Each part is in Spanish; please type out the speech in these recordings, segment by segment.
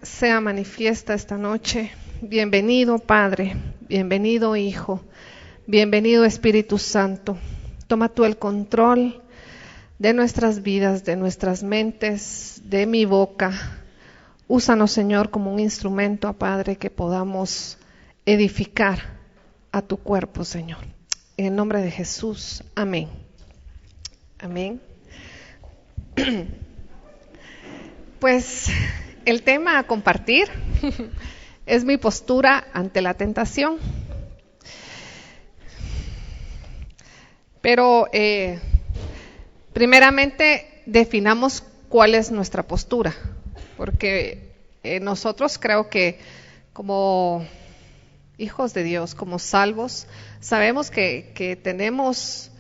sea manifiesta esta noche. Bienvenido, Padre. Bienvenido, Hijo. Bienvenido, Espíritu Santo. Toma tú el control de nuestras vidas, de nuestras mentes, de mi boca. Úsanos, Señor, como un instrumento, Padre, que podamos edificar a tu cuerpo, Señor. En el nombre de Jesús. Amén. Amén. Pues el tema a compartir es mi postura ante la tentación. Pero primeramente definamos cuál es nuestra postura, porque nosotros creo que como hijos de Dios, como salvos, sabemos que tenemos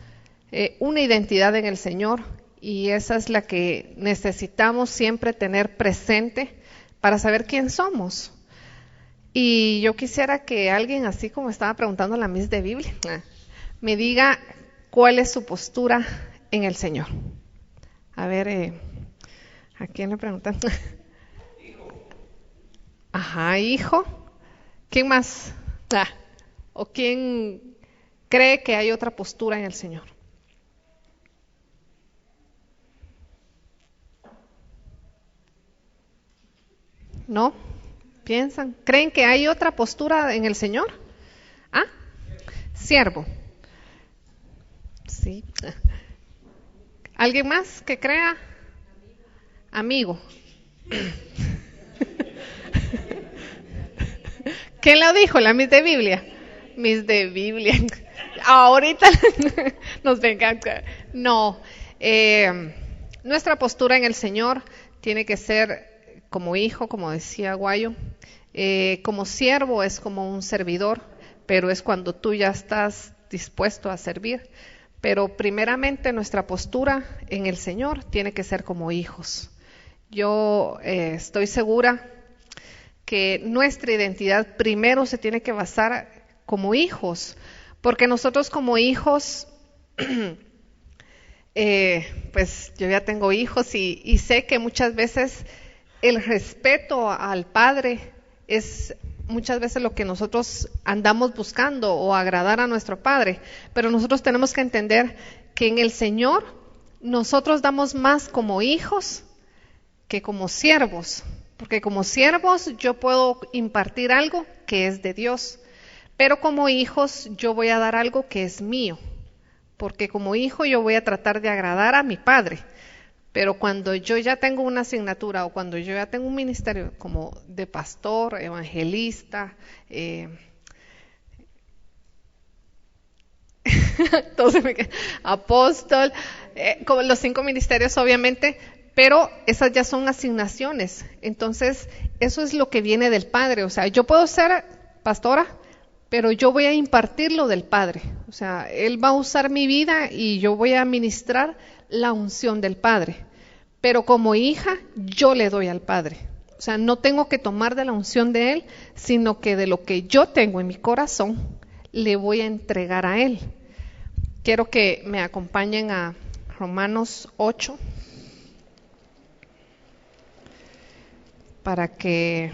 una identidad en el Señor, y esa es la que necesitamos siempre tener presente para saber quién somos. Y yo quisiera que alguien, así como estaba preguntando la Miss de Biblia, me diga cuál es su postura en el Señor. A ver, ¿a quién le preguntan? Ajá, hijo. ¿Quién más? ¿O quién cree que hay otra postura en el Señor? ¿No? ¿Piensan? ¿Creen que hay otra postura en el Señor? ¿Ah? Siervo. Sí. ¿Alguien más que crea? Amigo. ¿Quién lo dijo? La Miss de Biblia. Miss de Biblia. Ahorita nos vengan. No. Nuestra postura en el Señor tiene que ser como hijo, como decía Guayo. Como siervo es como un servidor, pero es cuando tú ya estás dispuesto a servir. Pero primeramente nuestra postura en el Señor tiene que ser como hijos. Yo estoy segura que nuestra identidad primero se tiene que basar como hijos, porque nosotros como hijos, pues yo ya tengo hijos y sé que muchas veces el respeto al Padre es muchas veces lo que nosotros andamos buscando, o agradar a nuestro Padre, pero nosotros tenemos que entender que en el Señor nosotros damos más como hijos que como siervos, porque como siervos yo puedo impartir algo que es de Dios, pero como hijos yo voy a dar algo que es mío, porque como hijo yo voy a tratar de agradar a mi Padre. Pero cuando yo ya tengo una asignatura, o cuando yo ya tengo un ministerio como de pastor, evangelista, entonces apóstol, como los 5 ministerios obviamente, pero esas ya son asignaciones. Entonces eso es lo que viene del Padre. O sea, yo puedo ser pastora, pero yo voy a impartir lo del Padre. O sea, Él va a usar mi vida y yo voy a ministrar la unción del Padre. Pero como hija, yo le doy al Padre. O sea, no tengo que tomar de la unción de Él, sino que de lo que yo tengo en mi corazón, le voy a entregar a Él. Quiero que me acompañen a Romanos 8, para que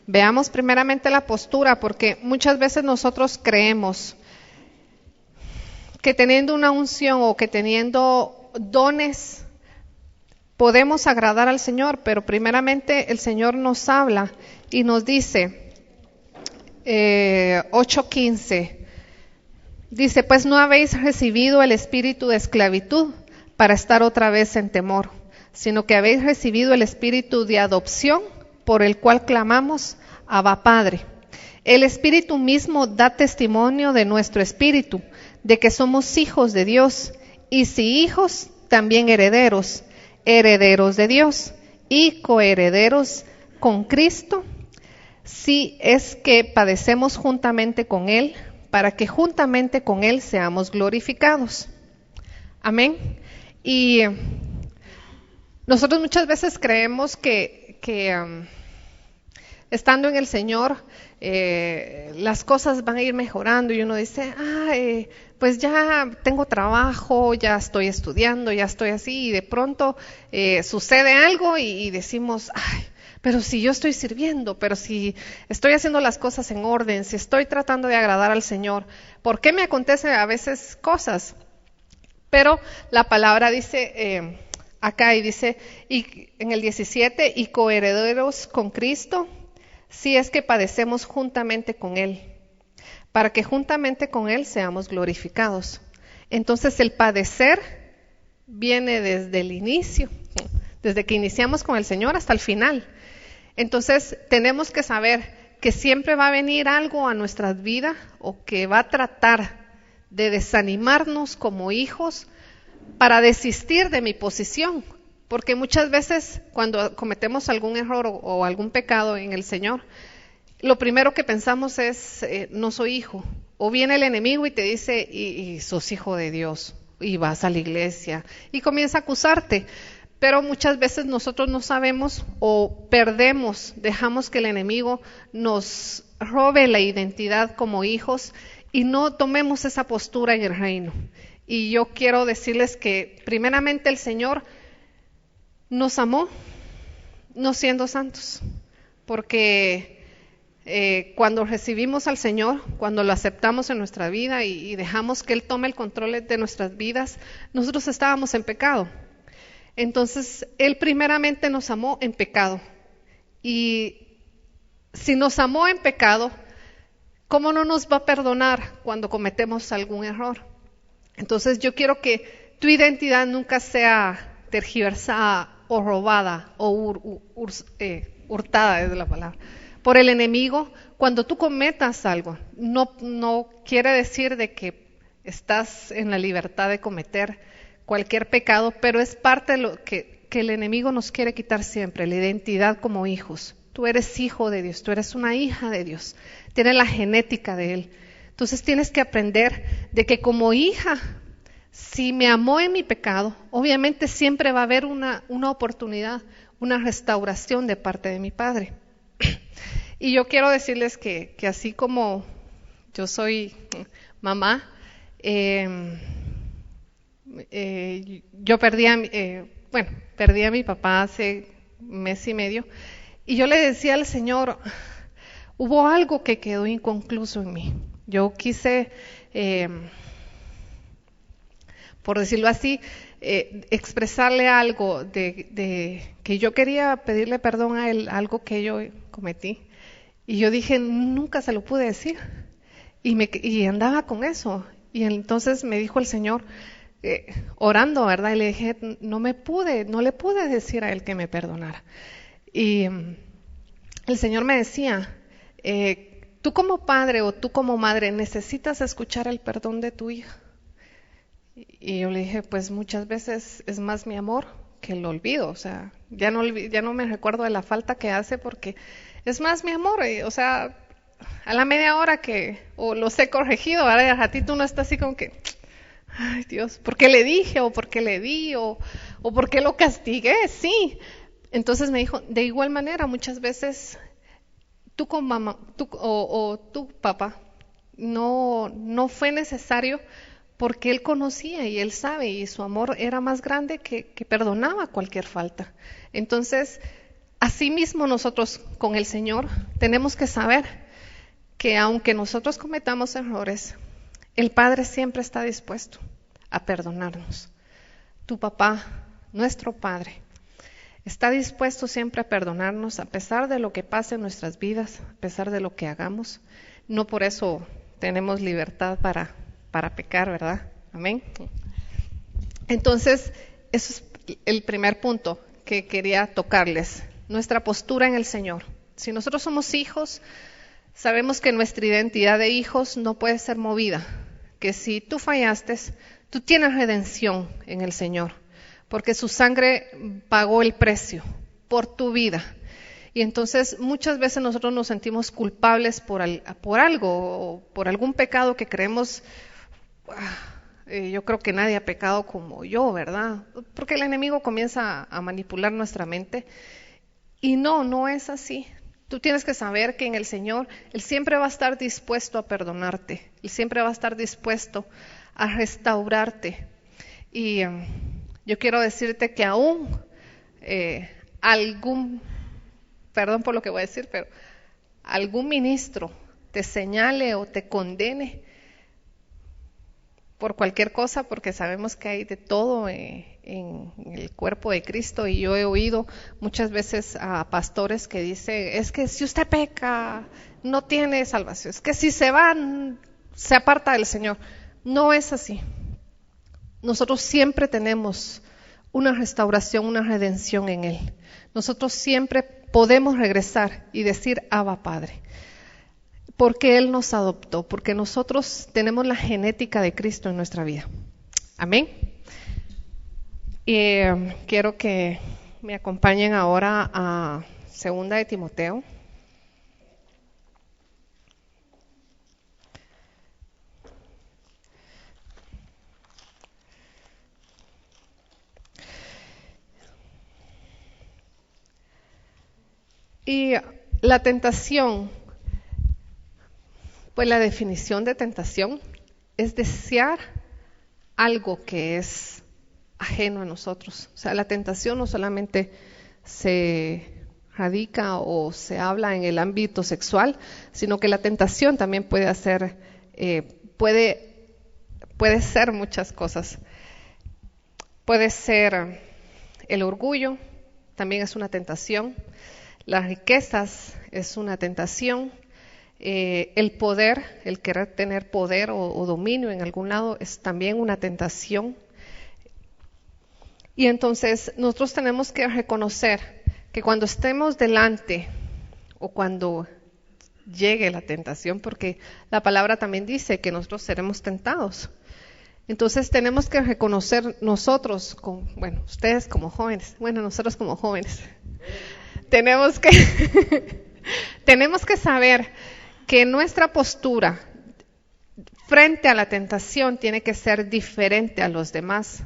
veamos primeramente la postura, porque muchas veces nosotros creemos que teniendo una unción o que teniendo dones podemos agradar al Señor, pero primeramente el Señor nos habla y nos dice, 8:15, dice, pues no habéis recibido el espíritu de esclavitud para estar otra vez en temor, sino que habéis recibido el espíritu de adopción, por el cual clamamos, Abba Padre. El Espíritu mismo da testimonio de nuestro espíritu, de que somos hijos de Dios, y si hijos, también herederos, herederos de Dios y coherederos con Cristo, si es que padecemos juntamente con Él, para que juntamente con Él seamos glorificados. Amén. Y nosotros muchas veces creemos que estando en el Señor, las cosas van a ir mejorando y uno dice, pues ya tengo trabajo, ya estoy estudiando, ya estoy así, y de pronto sucede algo y decimos, ay, pero si yo estoy sirviendo, pero si estoy haciendo las cosas en orden, si estoy tratando de agradar al Señor, ¿por qué me acontecen a veces cosas? Pero la palabra dice acá y dice, y en el 17, y coherederos con Cristo, si es que padecemos juntamente con Él, para que juntamente con Él seamos glorificados. Entonces el padecer viene desde el inicio, desde que iniciamos con el Señor hasta el final. Entonces tenemos que saber que siempre va a venir algo a nuestras vidas o que va a tratar de desanimarnos como hijos para desistir de mi posición. Porque muchas veces cuando cometemos algún error o algún pecado en el Señor, lo primero que pensamos es, no soy hijo. O viene el enemigo y te dice, y sos hijo de Dios, y vas a la iglesia, y comienza a acusarte. Pero muchas veces nosotros no sabemos o perdemos, dejamos que el enemigo nos robe la identidad como hijos y no tomemos esa postura en el reino. Y yo quiero decirles que primeramente el Señor nos amó, no siendo santos, porque cuando recibimos al Señor, cuando lo aceptamos en nuestra vida y dejamos que Él tome el control de nuestras vidas, nosotros estábamos en pecado. Entonces, Él primeramente nos amó en pecado. Y si nos amó en pecado, ¿cómo no nos va a perdonar cuando cometemos algún error? Entonces, yo quiero que tu identidad nunca sea tergiversada o robada o hurtada, es la palabra, por el enemigo. Cuando tú cometas algo, no quiere decir de que estás en la libertad de cometer cualquier pecado, pero es parte de lo que el enemigo nos quiere quitar siempre, la identidad como hijos. Tú eres hijo de Dios, tú eres una hija de Dios, tienes la genética de Él. Entonces tienes que aprender de que como hija, si me amó en mi pecado, obviamente siempre va a haber una oportunidad, una restauración de parte de mi Padre. Y yo quiero decirles que así como yo soy mamá, yo perdí a mi papá hace mes y medio, y yo le decía al Señor, hubo algo que quedó inconcluso en mí. Yo quise, por decirlo así, expresarle algo de que yo quería pedirle perdón a él, algo que yo cometí, y yo dije, nunca se lo pude decir, y andaba con eso, y entonces me dijo el Señor, orando, ¿verdad? Y le dije, no le pude decir a él que me perdonara. Y el Señor me decía, tú como padre o tú como madre necesitas escuchar el perdón de tu hija. Y yo le dije, pues muchas veces es más mi amor que el olvido, o sea, ya no me recuerdo de la falta que hace porque es más mi amor, o sea, a la media hora o los he corregido, ahora a ratito uno está así como que, ay Dios, ¿por qué le dije? ¿O por qué le di? ¿O por qué lo castigué? Sí. Entonces me dijo, de igual manera, muchas veces tú como mamá, o tú papá, no fue necesario porque él conocía y él sabe y su amor era más grande que perdonaba cualquier falta. Entonces, asimismo nosotros con el Señor tenemos que saber que aunque nosotros cometamos errores, el Padre siempre está dispuesto a perdonarnos. Tu papá, nuestro Padre, está dispuesto siempre a perdonarnos a pesar de lo que pase en nuestras vidas, a pesar de lo que hagamos. No por eso tenemos libertad para pecar, ¿verdad? Amén. Entonces, eso es el primer punto que quería tocarles, nuestra postura en el Señor. Si nosotros somos hijos, sabemos que nuestra identidad de hijos no puede ser movida, que si tú fallaste, tú tienes redención en el Señor, porque su sangre pagó el precio por tu vida. Y entonces muchas veces nosotros nos sentimos culpables por algo, o por algún pecado que creemos, yo creo que nadie ha pecado como yo, ¿verdad? Porque el enemigo comienza a manipular nuestra mente. Y no es así. Tú tienes que saber que en el Señor, Él siempre va a estar dispuesto a perdonarte. Él siempre va a estar dispuesto a restaurarte. Y yo quiero decirte que aún perdón por lo que voy a decir, pero algún ministro te señale o te condene por cualquier cosa, porque sabemos que hay de todo en el cuerpo de Cristo, y yo he oído muchas veces a pastores que dicen, es que si usted peca, no tiene salvación, es que si se van, se aparta del Señor. No es así. Nosotros siempre tenemos una restauración, una redención en Él. Nosotros siempre podemos regresar y decir, Abba Padre, porque Él nos adoptó, porque nosotros tenemos la genética de Cristo en nuestra vida. Amén. Y quiero que me acompañen ahora a 2 de Timoteo. Y la tentación, pues la definición de tentación es desear algo que es ajeno a nosotros. O sea, la tentación no solamente se radica o se habla en el ámbito sexual, sino que la tentación también puede ser muchas cosas. Puede ser el orgullo, también es una tentación. Las riquezas es una tentación. El poder, el querer tener poder o dominio en algún lado es también una tentación. Y entonces nosotros tenemos que reconocer que cuando estemos delante o cuando llegue la tentación, porque la palabra también dice que nosotros seremos tentados. Entonces tenemos que reconocer nosotros, ustedes como jóvenes, nosotros como jóvenes, tenemos que saber que nuestra postura frente a la tentación tiene que ser diferente a los demás,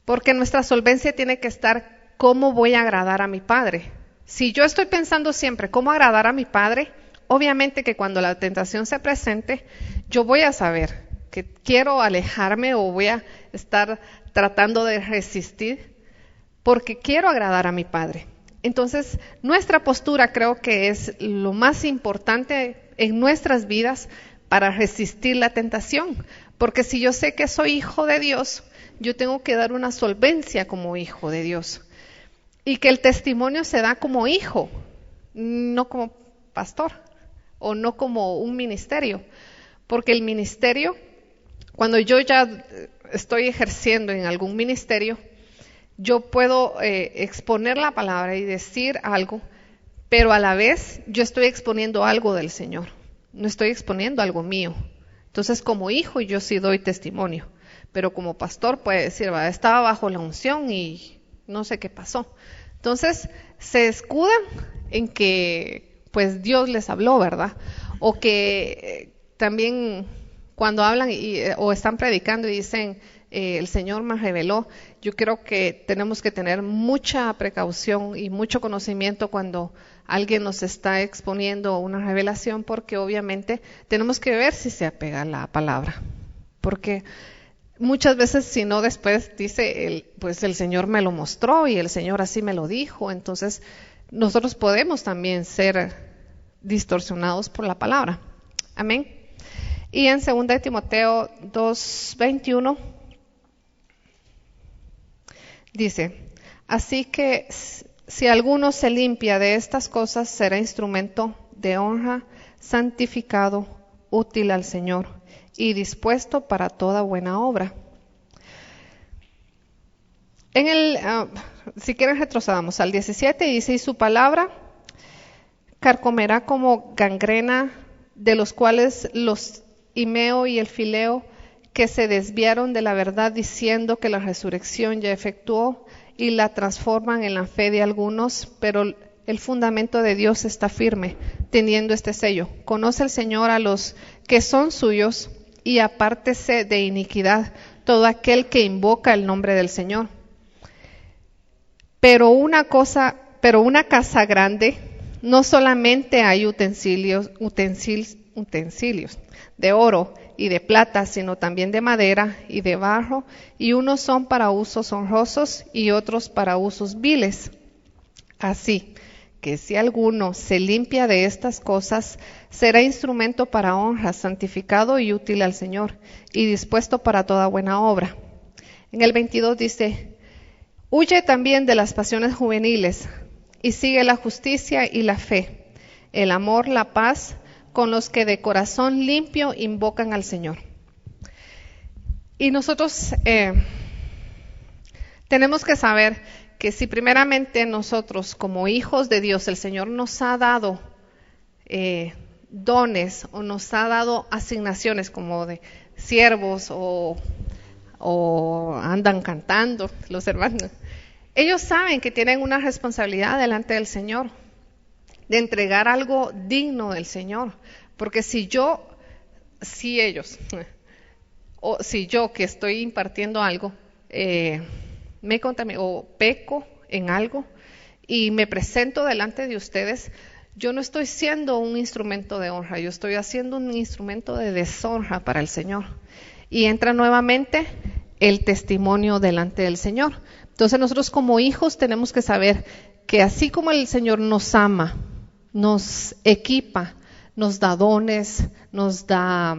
porque nuestra solvencia tiene que estar, ¿cómo voy a agradar a mi Padre? Si yo estoy pensando siempre cómo agradar a mi Padre, obviamente que cuando la tentación se presente, yo voy a saber que quiero alejarme o voy a estar tratando de resistir porque quiero agradar a mi Padre. Entonces, nuestra postura creo que es lo más importante en nuestras vidas para resistir la tentación, porque si yo sé que soy hijo de Dios, yo tengo que dar una solvencia como hijo de Dios, y que el testimonio se da como hijo, no como pastor, o no como un ministerio, porque el ministerio, cuando yo ya estoy ejerciendo en algún ministerio, yo puedo exponer la palabra y decir algo, pero a la vez yo estoy exponiendo algo del Señor, no estoy exponiendo algo mío. Entonces, como hijo yo sí doy testimonio, pero como pastor puede decir, estaba bajo la unción y no sé qué pasó. Entonces, se escudan en que pues Dios les habló, ¿verdad? O que también cuando hablan o están predicando y dicen, el Señor me reveló. Yo creo que tenemos que tener mucha precaución y mucho conocimiento cuando alguien nos está exponiendo una revelación, porque obviamente tenemos que ver si se apega a la palabra, porque muchas veces si no después dice, pues el Señor me lo mostró y el Señor así me lo dijo. Entonces nosotros podemos también ser distorsionados por la palabra. Amén. Y en 2 de Timoteo 2:21 dice, así que si alguno se limpia de estas cosas, será instrumento de honra, santificado, útil al Señor y dispuesto para toda buena obra. Si quieren retrocedamos al 17, y dice, y su palabra carcomerá como gangrena, de los cuales los Himeo y el Fileo, que se desviaron de la verdad diciendo que la resurrección ya efectuó, y la transforman en la fe de algunos, pero el fundamento de Dios está firme, teniendo este sello. Conoce el Señor a los que son suyos, y apártese de iniquidad todo aquel que invoca el nombre del Señor. Pero una casa grande no solamente hay utensilios de oro y de plata, sino también de madera y de barro, y unos son para usos honrosos y otros para usos viles. Así que si alguno se limpia de estas cosas, será instrumento para honra, santificado y útil al Señor, y dispuesto para toda buena obra. En el 22 dice: huye también de las pasiones juveniles, y sigue la justicia y la fe, el amor, la paz, con los que de corazón limpio invocan al Señor. Y nosotros tenemos que saber que si primeramente nosotros como hijos de Dios, el Señor nos ha dado dones o nos ha dado asignaciones como de siervos o andan cantando los hermanos, ellos saben que tienen una responsabilidad delante del Señor de entregar algo digno del Señor, porque si yo que estoy impartiendo algo, me contamino o peco en algo y me presento delante de ustedes, yo no estoy siendo un instrumento de honra, yo estoy haciendo un instrumento de deshonra para el Señor. Y entra nuevamente el testimonio delante del Señor. Entonces nosotros como hijos tenemos que saber que así como el Señor nos ama, nos equipa, nos da dones, nos da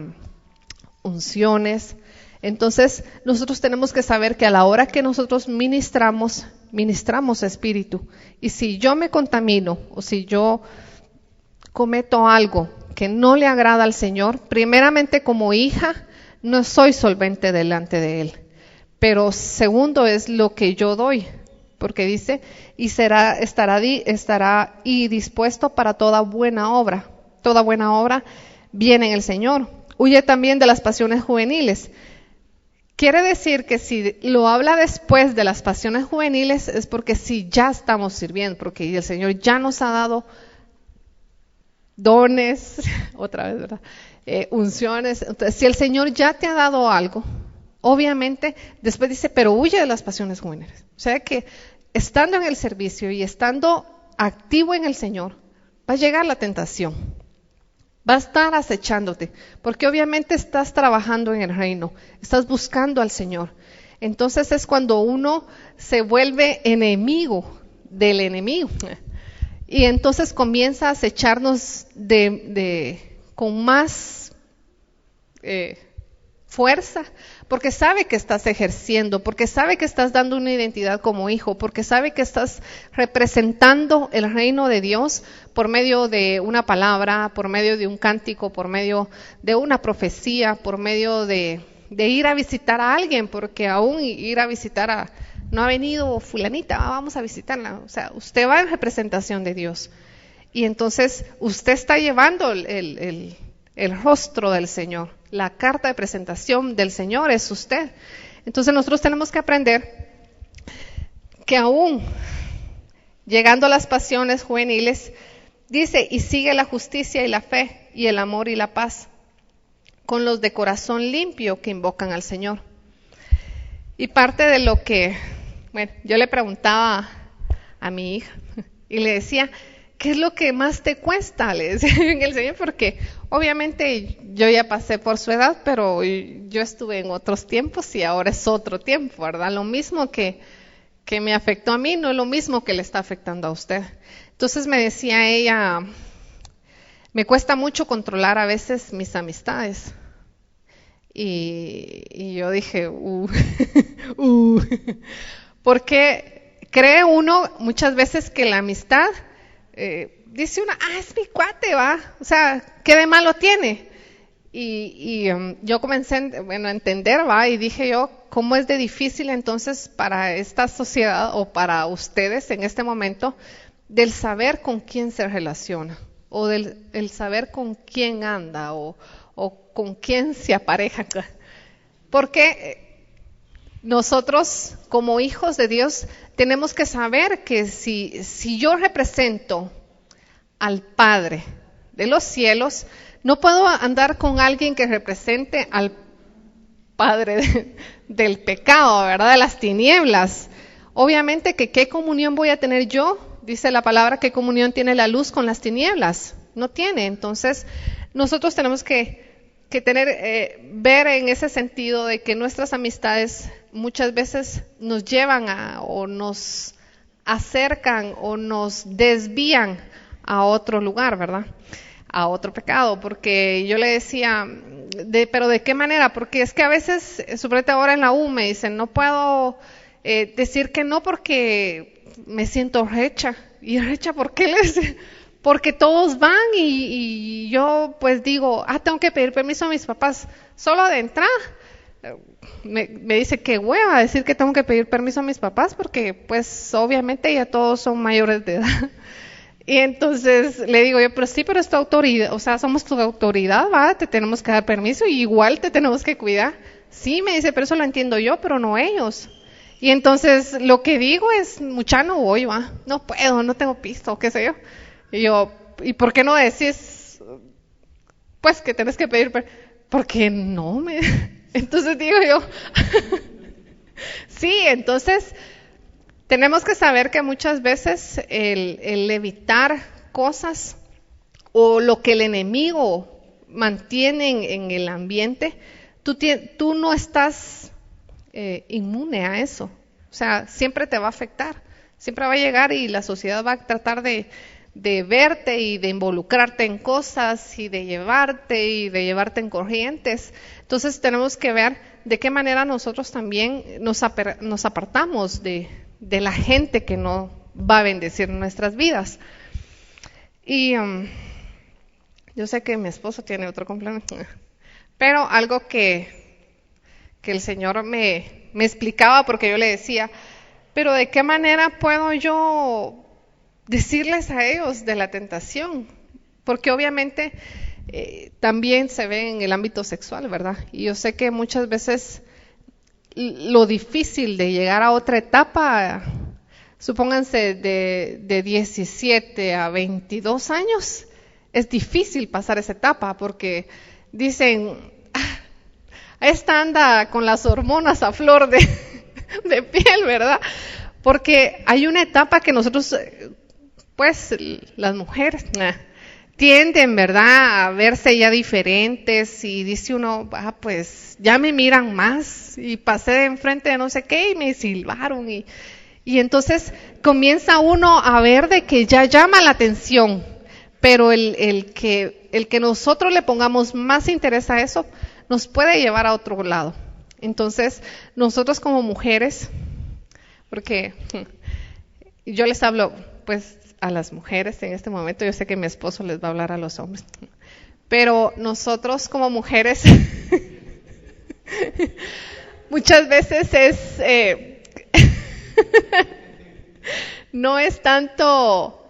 unciones, entonces nosotros tenemos que saber que a la hora que nosotros ministramos espíritu. Y si yo me contamino o si yo cometo algo que no le agrada al Señor, primeramente como hija no soy solvente delante de Él. Pero segundo es lo que yo doy, porque dice, y estará y dispuesto para toda buena obra. Toda buena obra viene en el Señor. Huye también de las pasiones juveniles. Quiere decir que si lo habla después de las pasiones juveniles es porque si ya estamos sirviendo, porque el Señor ya nos ha dado dones, otra vez, ¿verdad? Unciones. Entonces, si el Señor ya te ha dado algo, obviamente, después dice, pero huye de las pasiones juveniles. O sea que estando en el servicio y estando activo en el Señor, va a llegar la tentación. Va a estar acechándote, porque obviamente estás trabajando en el reino, estás buscando al Señor. Entonces es cuando uno se vuelve enemigo del enemigo. Y entonces comienza a acecharnos con más fuerza, porque sabe que estás ejerciendo, porque sabe que estás dando una identidad como hijo, porque sabe que estás representando el reino de Dios por medio de una palabra, por medio de un cántico, por medio de una profecía, por medio de ir a visitar a alguien, porque aún ir a visitar no ha venido fulanita, vamos a visitarla. O sea, usted va en representación de Dios. Y entonces usted está llevando el rostro del Señor. La carta de presentación del Señor es usted. Entonces nosotros tenemos que aprender que aún llegando a las pasiones juveniles, dice, y sigue la justicia y la fe y el amor y la paz con los de corazón limpio que invocan al Señor. Y parte de lo que, yo le preguntaba a mi hija y le decía, ¿qué es lo que más te cuesta? Le decía en el Señor, porque obviamente yo ya pasé por su edad, pero yo estuve en otros tiempos y ahora es otro tiempo, ¿verdad? Lo mismo que me afectó a mí no es lo mismo que le está afectando a usted. Entonces me decía ella, me cuesta mucho controlar a veces mis amistades. Y yo dije, porque cree uno muchas veces que la amistad, dice uno, es mi cuate, va, o sea, ¿qué de malo tiene? Y yo comencé a entender, va, y dije yo, ¿cómo es de difícil entonces para esta sociedad o para ustedes en este momento del saber con quién se relaciona o el saber con quién anda o con quién se apareja? Porque nosotros como hijos de Dios tenemos que saber que si yo represento al Padre de los cielos, no puedo andar con alguien que represente al padre del pecado, ¿verdad? De las tinieblas. Obviamente que qué comunión voy a tener yo dice la palabra que comunión tiene la luz con las tinieblas. No tiene. Entonces, nosotros tenemos que ver en ese sentido de que nuestras amistades muchas veces nos llevan o nos acercan o nos desvían a otro lugar, ¿verdad? A otro pecado, porque yo le decía, pero ¿de qué manera? Porque es que a veces, sobre todo ahora en la U, me dicen, no puedo decir que no porque me siento recha. ¿Y recha por qué les? Porque todos van y yo pues digo, tengo que pedir permiso a mis papás. Solo de entrada me dice que hueva decir que tengo que pedir permiso a mis papás porque pues obviamente ya todos son mayores de edad. Y entonces le digo yo, pero sí, pero es tu autoridad, o sea, somos tu autoridad, ¿va? Te tenemos que dar permiso y igual te tenemos que cuidar. Sí, me dice, pero eso lo entiendo yo, pero no ellos. Y entonces lo que digo es, mucha no voy, ¿va? No puedo, no tengo pisto, qué sé yo. Y yo, ¿y por qué no decís, pues, que tenés que pedir permiso? Porque no, entonces digo yo, sí, entonces tenemos que saber que muchas veces el evitar cosas o lo que el enemigo mantiene en el ambiente, tú no estás inmune a eso. O sea, siempre te va a afectar, siempre va a llegar y la sociedad va a tratar de verte y de involucrarte en cosas y de llevarte en corrientes. Entonces tenemos que ver de qué manera nosotros también nos apartamos de la gente que no va a bendecir nuestras vidas. Y yo sé que mi esposo tiene otro complemento, pero algo que el Señor me explicaba, porque yo le decía, pero ¿de qué manera puedo yo decirles a ellos de la tentación? Porque obviamente también se ve en el ámbito sexual, ¿verdad? Y yo sé que muchas veces lo difícil de llegar a otra etapa, supónganse de 17 a 22 años, es difícil pasar esa etapa porque dicen, esta anda con las hormonas a flor de piel, ¿verdad? Porque hay una etapa que nosotros, pues las mujeres, tienden, ¿verdad?, a verse ya diferentes y dice uno, pues ya me miran más y pasé de enfrente de no sé qué y me silbaron y entonces comienza uno a ver de que ya llama la atención, pero el que nosotros le pongamos más interés a eso nos puede llevar a otro lado. Entonces nosotros como mujeres, porque yo les hablo pues a las mujeres en este momento, yo sé que mi esposo les va a hablar a los hombres, pero nosotros como mujeres muchas veces no es tanto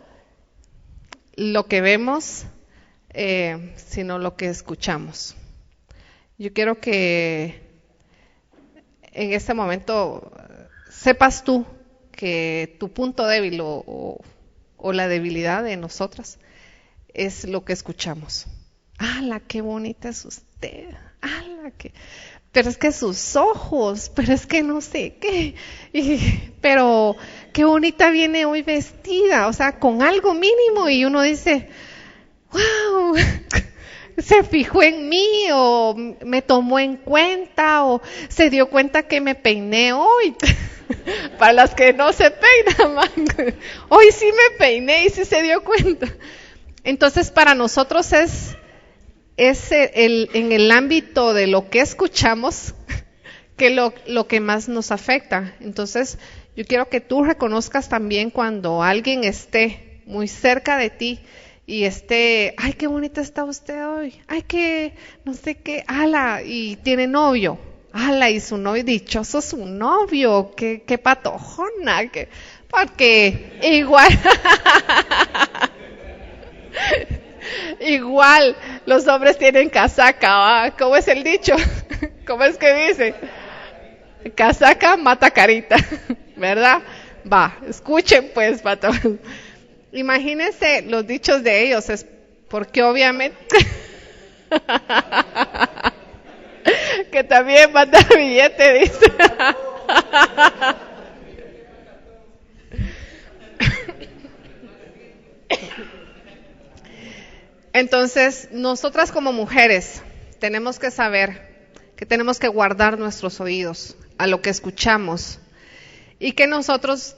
lo que vemos, sino lo que escuchamos. Yo quiero que en este momento sepas tú que tu punto débil o la debilidad de nosotras es lo que escuchamos. ¡Hala, qué bonita es usted! ¡Hala, qué! Pero es que sus ojos, pero es que no sé qué. Pero qué bonita viene hoy vestida, o sea, con algo mínimo y uno dice, ¡wow! Se fijó en mí o me tomó en cuenta o se dio cuenta que me peiné hoy. Para las que no se peinan, hoy sí me peiné y sí se dio cuenta. Entonces para nosotros es en el ámbito de lo que escuchamos que lo que más nos afecta. Entonces yo quiero que tú reconozcas también cuando alguien esté muy cerca de ti y ay, qué bonita está usted hoy, ay, que no sé qué, ala, y tiene novio, ala, y su novio, dichoso su novio, qué patojona, porque igual los hombres tienen casaca, ¿va? ¿Cómo es el dicho? ¿Cómo es que dice? Casaca mata carita, ¿verdad? Va, escuchen pues, pato. Imagínense los dichos de ellos, es porque obviamente que también manda billete, dice. Entonces, nosotras como mujeres tenemos que saber que tenemos que guardar nuestros oídos a lo que escuchamos y que nosotros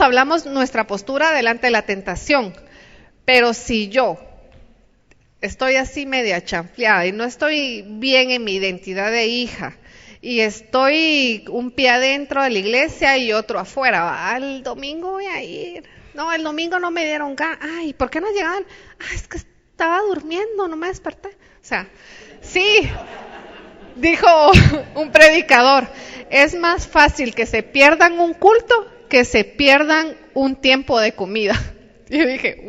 hablamos nuestra postura delante de la tentación, pero si yo estoy así media chanfleada y no estoy bien en mi identidad de hija y estoy un pie adentro de la iglesia y otro afuera, el domingo voy a ir. No, el domingo no me dieron ganas. Ay, ¿por qué no llegaban? Es que estaba durmiendo, no me desperté. O sea, sí, dijo un predicador, es más fácil que se pierdan un culto que se pierdan un tiempo de comida. Y yo dije,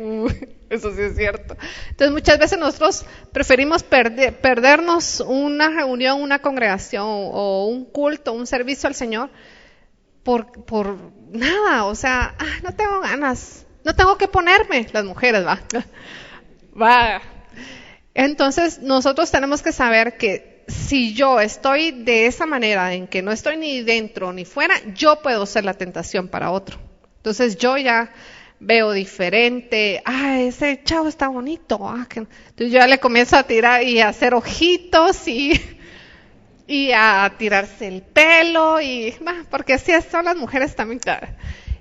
eso sí es cierto. Entonces muchas veces nosotros preferimos perdernos una reunión, una congregación o un culto, un servicio al Señor por nada, o sea, no tengo ganas, no tengo que ponerme, las mujeres, va. Entonces nosotros tenemos que saber que si yo estoy de esa manera, en que no estoy ni dentro ni fuera, yo puedo ser la tentación para otro. Entonces yo ya veo diferente, ese chavo está bonito, entonces yo ya le comienzo a tirar y a hacer ojitos y a tirarse el pelo, porque así son las mujeres también.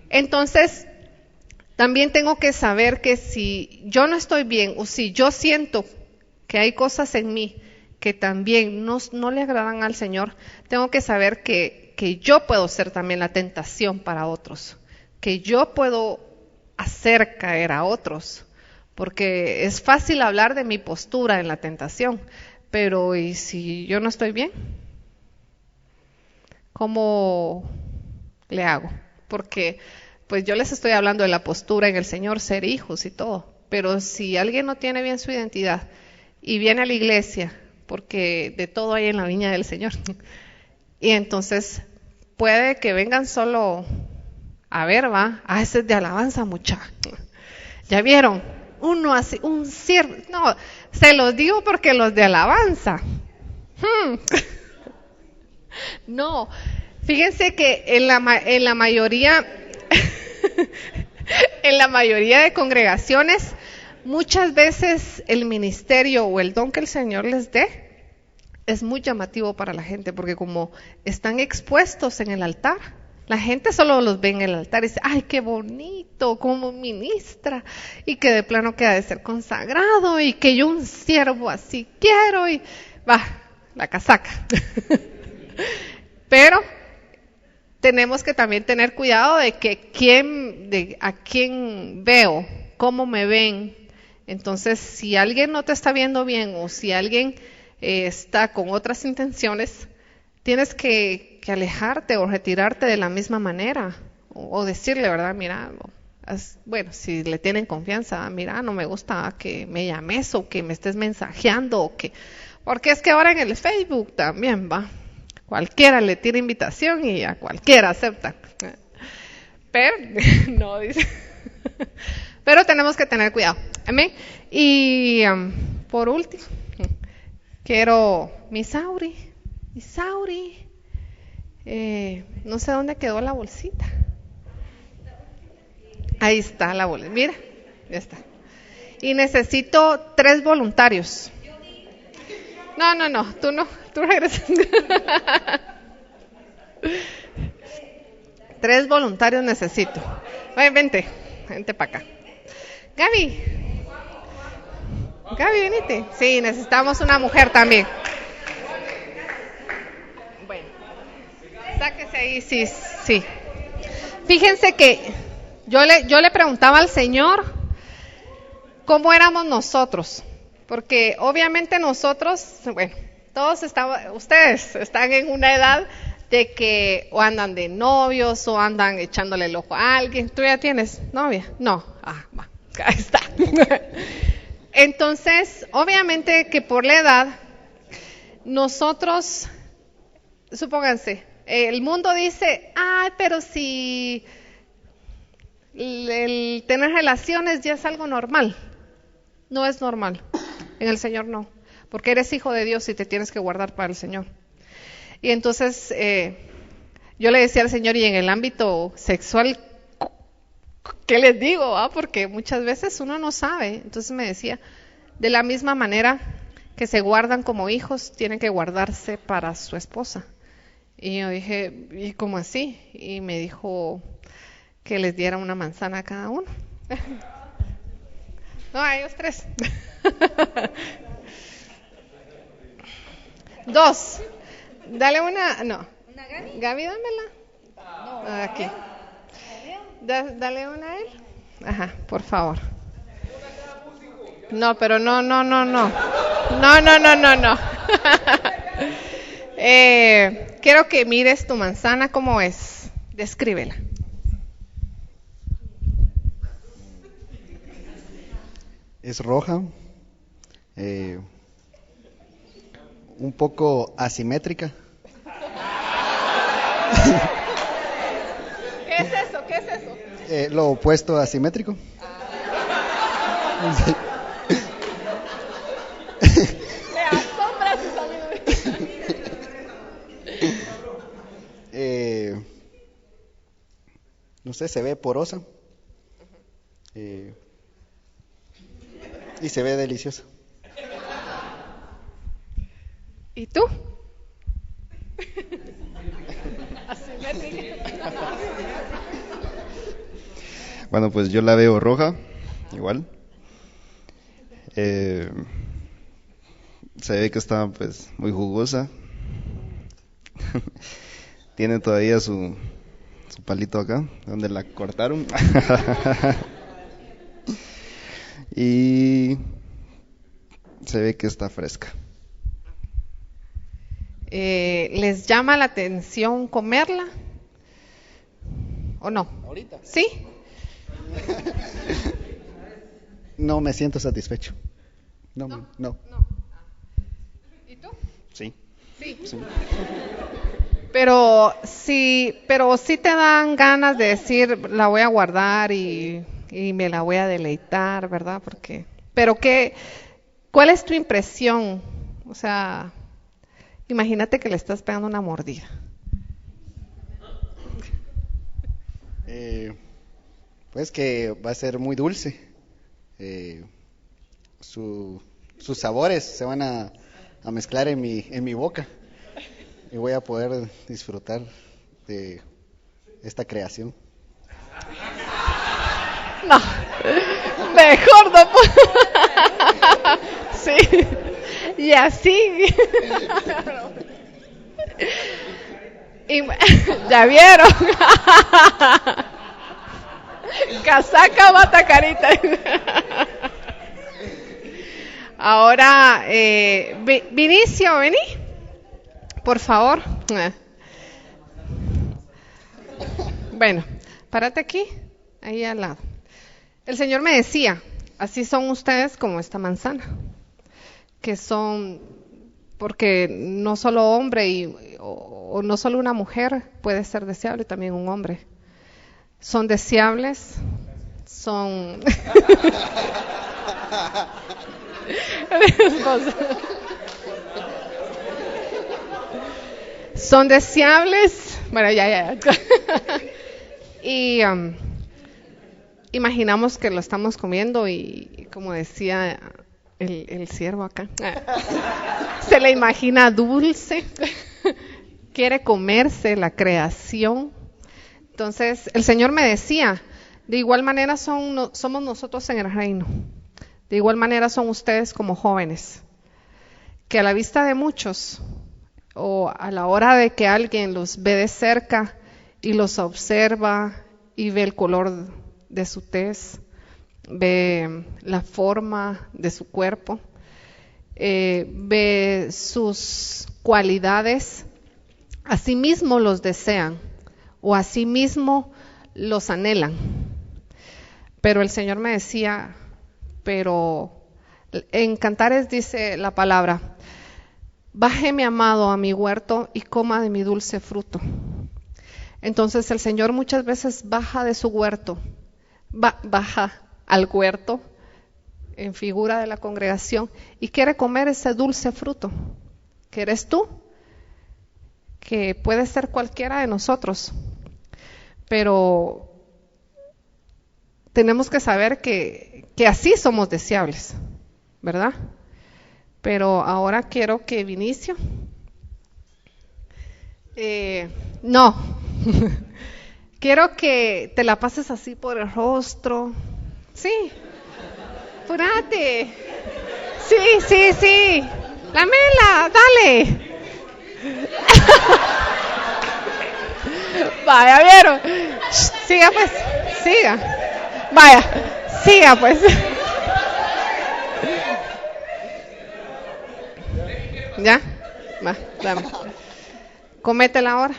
Entonces, también tengo que saber que si yo no estoy bien, o si yo siento que hay cosas en mí que también no le agradan al Señor, tengo que saber que yo puedo ser también la tentación para otros, que yo puedo hacer caer a otros, porque es fácil hablar de mi postura en la tentación, pero ¿y si yo no estoy bien? ¿Cómo le hago? Porque pues yo les estoy hablando de la postura en el Señor, ser hijos y todo, pero si alguien no tiene bien su identidad y viene a la iglesia, porque de todo hay en la viña del Señor, y entonces puede que vengan solo a ver, ese es de alabanza, muchacha. ¿Ya vieron? Uno así, un siervo. No, se los digo porque los de alabanza. No, fíjense que en la mayoría, en la mayoría de congregaciones, muchas veces el ministerio o el don que el Señor les dé es muy llamativo para la gente, porque como están expuestos en el altar, la gente solo los ve en el altar y dice, ¡ay, qué bonito! Como ministra, y que de plano queda de ser consagrado, y que yo un siervo así quiero, y la casaca. Pero tenemos que también tener cuidado de que a quién veo, cómo me ven. Entonces, si alguien no te está viendo bien, o si alguien está con otras intenciones, tienes que alejarte o retirarte de la misma manera, o decirle, ¿verdad? Mira, bueno, si le tienen confianza, mira, no me gusta que me llames o que me estés mensajeando, porque es que ahora en el Facebook también cualquiera le tiene invitación y a cualquiera acepta. Pero, no, dice. Pero tenemos que tener cuidado. Amén. Y por último, quiero Misauri. No sé dónde quedó la bolsita. Ahí está la bolsita. Mira, ya está. Y necesito 3 voluntarios. No, tú regresas. 3 voluntarios necesito. Vente para acá. Gaby, venite. Sí, necesitamos una mujer también. Bueno, sáquese ahí, sí. Fíjense que yo le preguntaba al Señor cómo éramos nosotros, porque obviamente nosotros, ustedes están en una edad de que o andan de novios o andan echándole el ojo a alguien. ¿Tú ya tienes novia? No. Ahí está. Entonces, obviamente que por la edad, nosotros, supónganse, el mundo dice, pero si el tener relaciones ya es algo normal. No es normal. En el Señor no. Porque eres hijo de Dios y te tienes que guardar para el Señor. Y entonces, yo le decía al Señor, y en el ámbito sexual, ¿qué les digo? Porque muchas veces uno no sabe. Entonces me decía, de la misma manera que se guardan como hijos, tienen que guardarse para su esposa. Y yo dije, ¿y cómo así? Y me dijo que les diera una manzana a cada uno. No, a ellos 3. 2. Dale una, no. ¿Una Gaby? Gaby, dámela. No. Aquí. Dale una a él. Ajá, por favor. No, pero no. No. Quiero que mires tu manzana, ¿cómo es? Descríbela. Es roja, un poco asimétrica. ¿Qué es eso? ¿Qué es eso? Lo opuesto a asimétrico. Sí. Me asombra tu sabiduría. No sé, se ve porosa. Y se ve deliciosa. ¿Y tú? Asimétrica. Bueno, pues yo la veo roja, igual. Se ve que está pues muy jugosa. Tiene todavía su palito acá, donde la cortaron. Y se ve que está fresca. ¿Les llama la atención comerla? ¿O no? ¿Ahorita? ¿Sí? No me siento satisfecho. No. ¿Y tú? Sí. Sí. Sí. Pero sí te dan ganas de decir, la voy a guardar y me la voy a deleitar, ¿verdad? Pero ¿cuál es tu impresión? O sea, imagínate que le estás pegando una mordida. Pues que va a ser muy dulce. Sus sabores se van a mezclar en mi boca. Y voy a poder disfrutar de esta creación. No, mejor no. Sí, y así. Ya vieron. Casaca mata carita. Ahora, Vinicio, vení. Por favor. Bueno, párate aquí, ahí al lado. El Señor me decía, así son ustedes como esta manzana, que son, porque no solo hombre o no solo una mujer puede ser deseable, también un hombre. Son deseables, son... Son deseables, bueno, ya. Y imaginamos que lo estamos comiendo y como decía el siervo acá, se le imagina dulce, quiere comerse la creación. Entonces, el Señor me decía, de igual manera somos nosotros en el reino, de igual manera son ustedes como jóvenes, que a la vista de muchos, o a la hora de que alguien los ve de cerca y los observa y ve el color de su tez, ve la forma de su cuerpo, ve sus cualidades, asimismo los desean o asimismo los anhelan. Pero el Señor me decía, pero en Cantares dice la palabra, baje mi amado a mi huerto y coma de mi dulce fruto. Entonces el Señor muchas veces baja de su huerto, baja al huerto en figura de la congregación y quiere comer ese dulce fruto, que eres tú, que puede ser cualquiera de nosotros, pero tenemos que saber que así somos deseables, ¿verdad? Pero ahora quiero que Vinicio... no, quiero que te la pases así por el rostro. Sí, apúrate. Sí. Lamela, dale. Vaya, ¿vieron? Siga pues, siga. Vaya, siga pues. ¿Ya? Va, dame. Cométela ahora.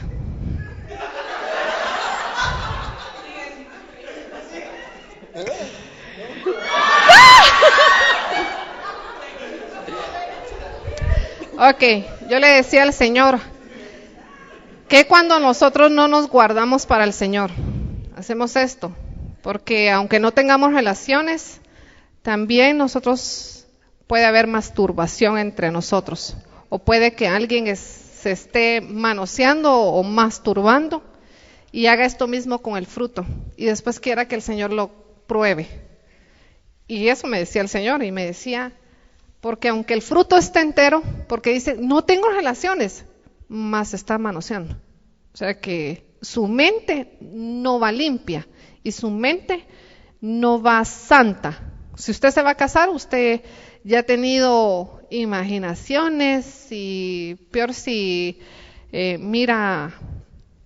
Ok, yo le decía al Señor que cuando nosotros no nos guardamos para el Señor, hacemos esto, porque aunque no tengamos relaciones, también nosotros puede haber masturbación entre nosotros, o puede que alguien se esté manoseando o masturbando y haga esto mismo con el fruto, y después quiera que el Señor lo pruebe. Y eso me decía el Señor, y me decía, porque aunque el fruto está entero, porque dice, no tengo relaciones, más está manoseando. O sea que su mente no va limpia y su mente no va santa. Si usted se va a casar, usted ya ha tenido imaginaciones y peor si mira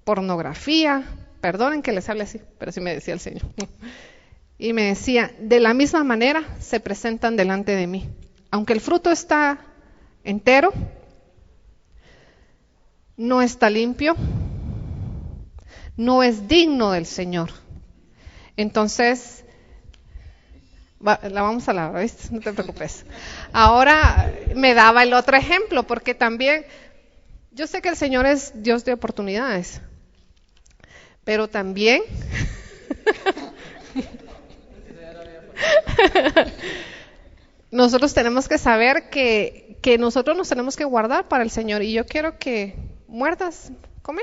pornografía. Perdonen que les hable así, pero sí me decía el Señor. Y me decía, de la misma manera se presentan delante de mí. Aunque el fruto está entero, no está limpio, no es digno del Señor. Entonces, la vamos a lavar, ¿viste? No te preocupes. Ahora me daba el otro ejemplo, porque también, yo sé que el Señor es Dios de oportunidades, pero también... nosotros tenemos que saber que nosotros nos tenemos que guardar para el Señor. Y yo quiero que muerdas, come.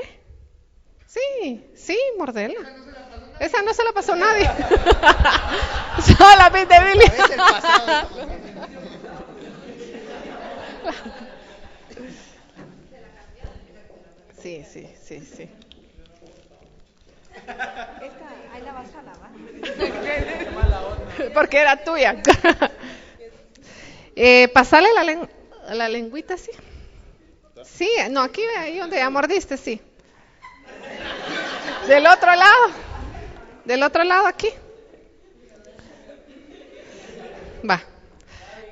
Sí, mordela. Esa no se la pasó nadie. Solamente Billy. Sí. Esta, ahí la vas a lavar. Porque era tuya. Pasarle la lengüita así. Sí, no, aquí, ahí donde ya mordiste, sí. Del otro lado aquí. Va.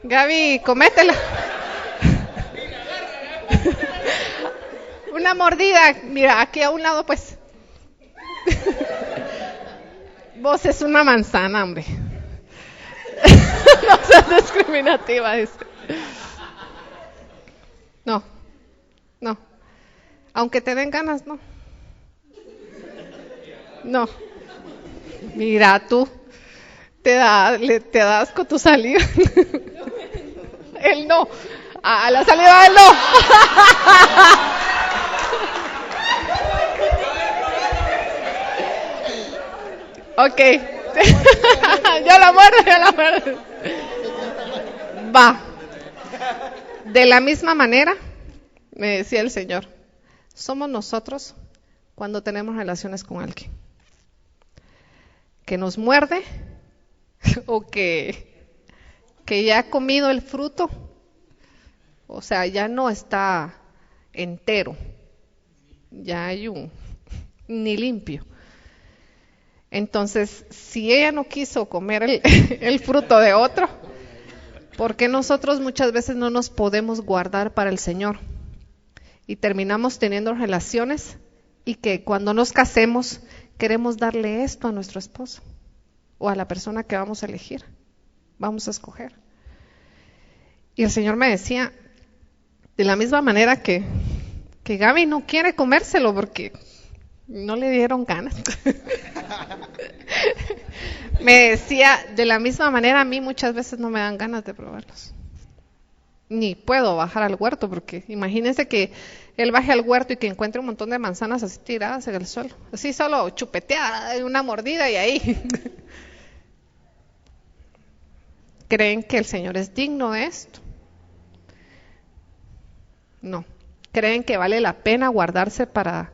Gaby, cométela. Una mordida, mira, aquí a un lado, pues. Vos es una manzana, hombre. No seas discriminativa. No. Aunque te den ganas, no. Mira tú, te das con tu saliva. Él no. A la saliva él no. Ok. Yo la muerdo. Va. De la misma manera, me decía el Señor, somos nosotros cuando tenemos relaciones con alguien que nos muerde o que ya ha comido el fruto, o sea, ya no está entero, ya hay ni limpio. Entonces, si ella no quiso comer el fruto de otro, ¿por qué nosotros muchas veces no nos podemos guardar para el Señor? Y terminamos teniendo relaciones y que cuando nos casemos queremos darle esto a nuestro esposo o a la persona que vamos a elegir, vamos a escoger. Y el Señor me decía, de la misma manera que Gaby no quiere comérselo porque no le dieron ganas. Me decía, de la misma manera a mí muchas veces no me dan ganas de probarlos. Ni puedo bajar al huerto porque imagínense que él baje al huerto y que encuentre un montón de manzanas así tiradas en el suelo. Así solo chupeteada, una mordida y ahí. ¿Creen que el Señor es digno de esto? No. ¿Creen que vale la pena guardarse para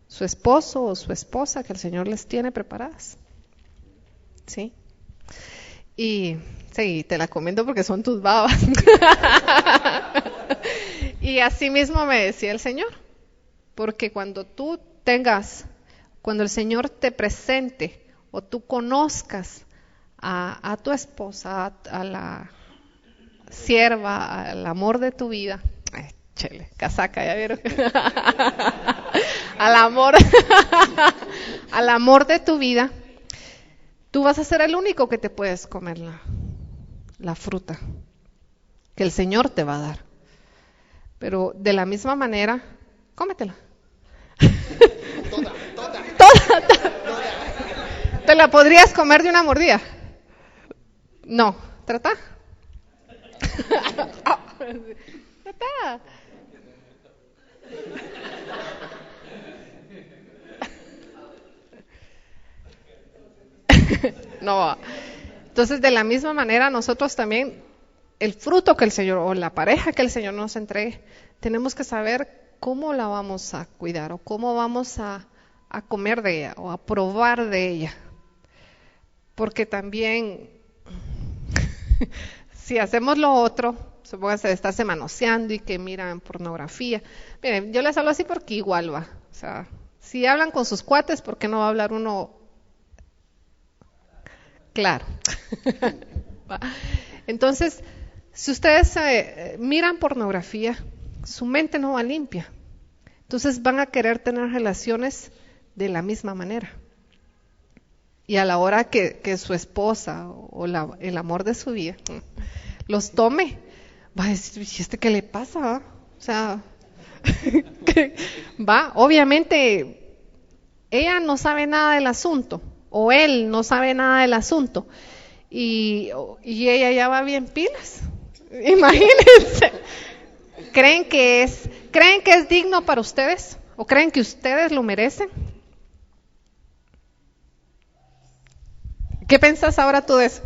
su esposo o su esposa que el Señor les tiene preparadas? ¿Sí? Y sí, te la comento porque son tus babas. Y así mismo me decía el Señor, porque cuando el Señor te presente o tú conozcas a tu esposa, a la sierva, al amor de tu vida, ay, chele, casaca, ya vieron, al amor de tu vida, tú vas a ser el único que te puedes comer la fruta que el Señor te va a dar. Pero de la misma manera, cómetela. Toda. ¿Te la podrías comer de una mordida? No, trata. Trata. No. Entonces, de la misma manera, nosotros también, el fruto que el Señor, o la pareja que el Señor nos entregue, tenemos que saber cómo la vamos a cuidar, o cómo vamos a comer de ella, o a probar de ella. Porque también, si hacemos lo otro, supóngase de estarse manoseando y que miran pornografía. Miren, yo les hablo así porque igual va. O sea, si hablan con sus cuates, ¿por qué no va a hablar uno? Claro. Entonces, si ustedes miran pornografía, su mente no va limpia. Entonces van a querer tener relaciones de la misma manera. Y a la hora que su esposa o el amor de su vida los tome, va a decir, ¿y este qué le pasa? O sea, obviamente, ella no sabe nada del asunto, o él no sabe nada del asunto, y ella ya va bien pilas. Imagínense. ¿Creen que es digno para ustedes? ¿O creen que ustedes lo merecen? ¿Qué piensas ahora tú de eso?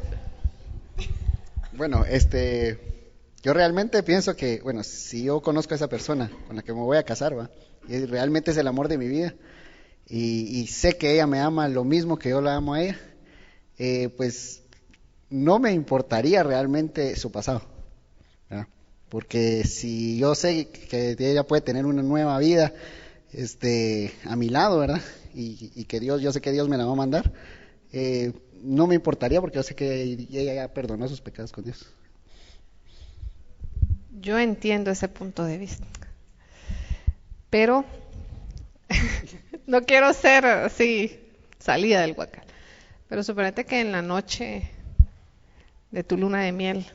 Bueno, yo realmente pienso que, bueno, si yo conozco a esa persona con la que me voy a casar, ¿va? Y realmente es el amor de mi vida, y sé que ella me ama lo mismo que yo la amo a ella, pues no me importaría realmente su pasado, ¿verdad? Porque si yo sé que ella puede tener una nueva vida a mi lado, ¿verdad? Y que yo sé que Dios me la va a mandar, no me importaría porque yo sé que ella ya perdonó sus pecados con Dios. Yo entiendo ese punto de vista, pero no quiero ser así salida del huacal, pero suponete que en la noche de tu luna de miel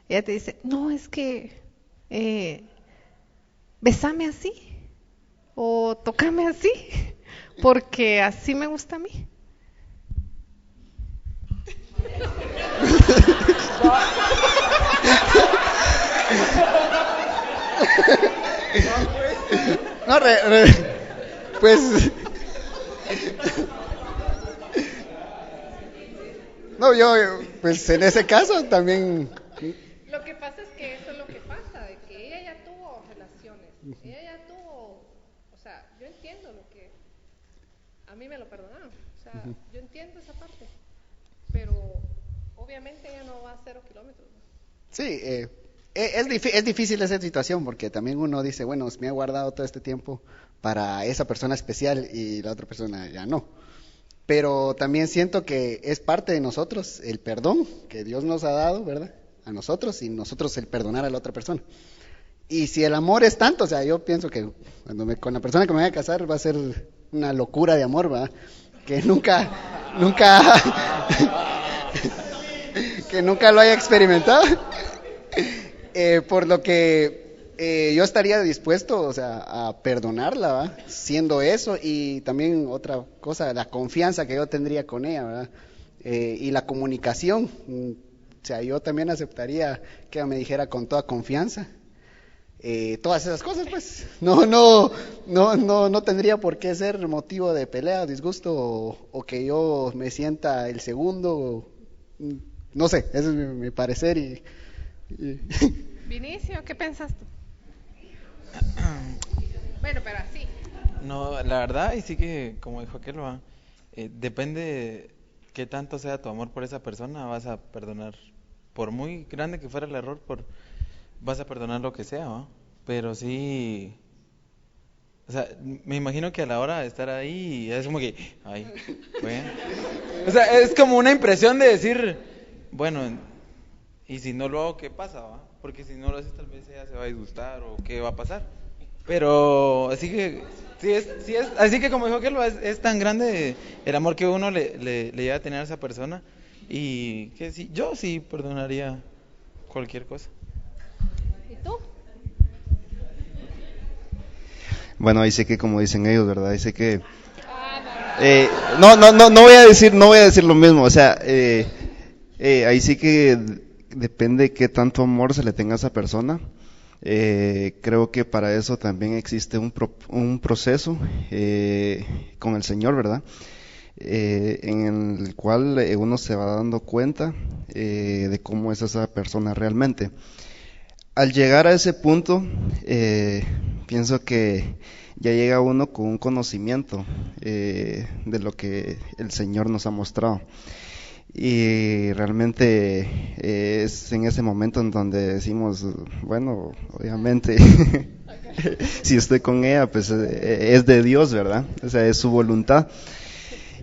ella te dice, no, es que besame así o tócame así porque así me gusta a mí. No, pues no, yo pues en ese caso también. Lo que pasa es que eso es lo que pasa, de que ella ya tuvo relaciones, ella ya tuvo, o sea, yo entiendo lo que a mí me lo perdonaron, o sea, yo entiendo esa parte, pero obviamente ella no va a 0 kilómetros, ¿no? Sí, es difícil esa situación porque también uno dice, bueno, me ha guardado todo este tiempo para esa persona especial y la otra persona ya no. Pero también siento que es parte de nosotros el perdón que Dios nos ha dado, ¿verdad? A nosotros y nosotros el perdonar a la otra persona. Y si el amor es tanto, o sea, yo pienso que con la persona que me voy a casar va a ser una locura de amor, ¿verdad? Que nunca que nunca lo haya experimentado. Por lo que yo estaría dispuesto, o sea, a perdonarla, ¿verdad? Siendo eso, y también otra cosa, la confianza que yo tendría con ella, ¿verdad? Y la comunicación, o sea, yo también aceptaría que ella me dijera con toda confianza todas esas cosas, pues no tendría por qué ser motivo de pelea, disgusto o que yo me sienta el segundo. No sé, ese es mi parecer y Vinicio, ¿qué pensas tú? Bueno, pero así. No, la verdad, y sí que, como dijo aquel, depende qué tanto sea tu amor por esa persona, vas a perdonar. Por muy grande que fuera el error, vas a perdonar lo que sea, ¿va? Pero sí, o sea, me imagino que a la hora de estar ahí, es como que, ay, bueno. O sea, es como una impresión de decir, bueno, y si no lo hago, ¿qué pasa, va? Porque si no lo haces, tal vez ella se va a disgustar o qué va a pasar. Pero así que, así que como dijo que es tan grande el amor que uno le llega a tener a esa persona y que sí, yo sí perdonaría cualquier cosa. ¿Y tú? Bueno, ahí sé que como dicen ellos, ¿verdad? Ahí sé que no voy a decir, no voy a decir lo mismo, o sea, ahí sí que depende qué tanto amor se le tenga a esa persona. Creo que para eso también existe un proceso con el Señor, ¿verdad? En el cual uno se va dando cuenta de cómo es esa persona realmente. Al llegar a ese punto, pienso que ya llega uno con un conocimiento de lo que el Señor nos ha mostrado. Y realmente es en ese momento en donde decimos, bueno, obviamente, si estoy con ella, pues es de Dios, ¿verdad? O sea, es su voluntad.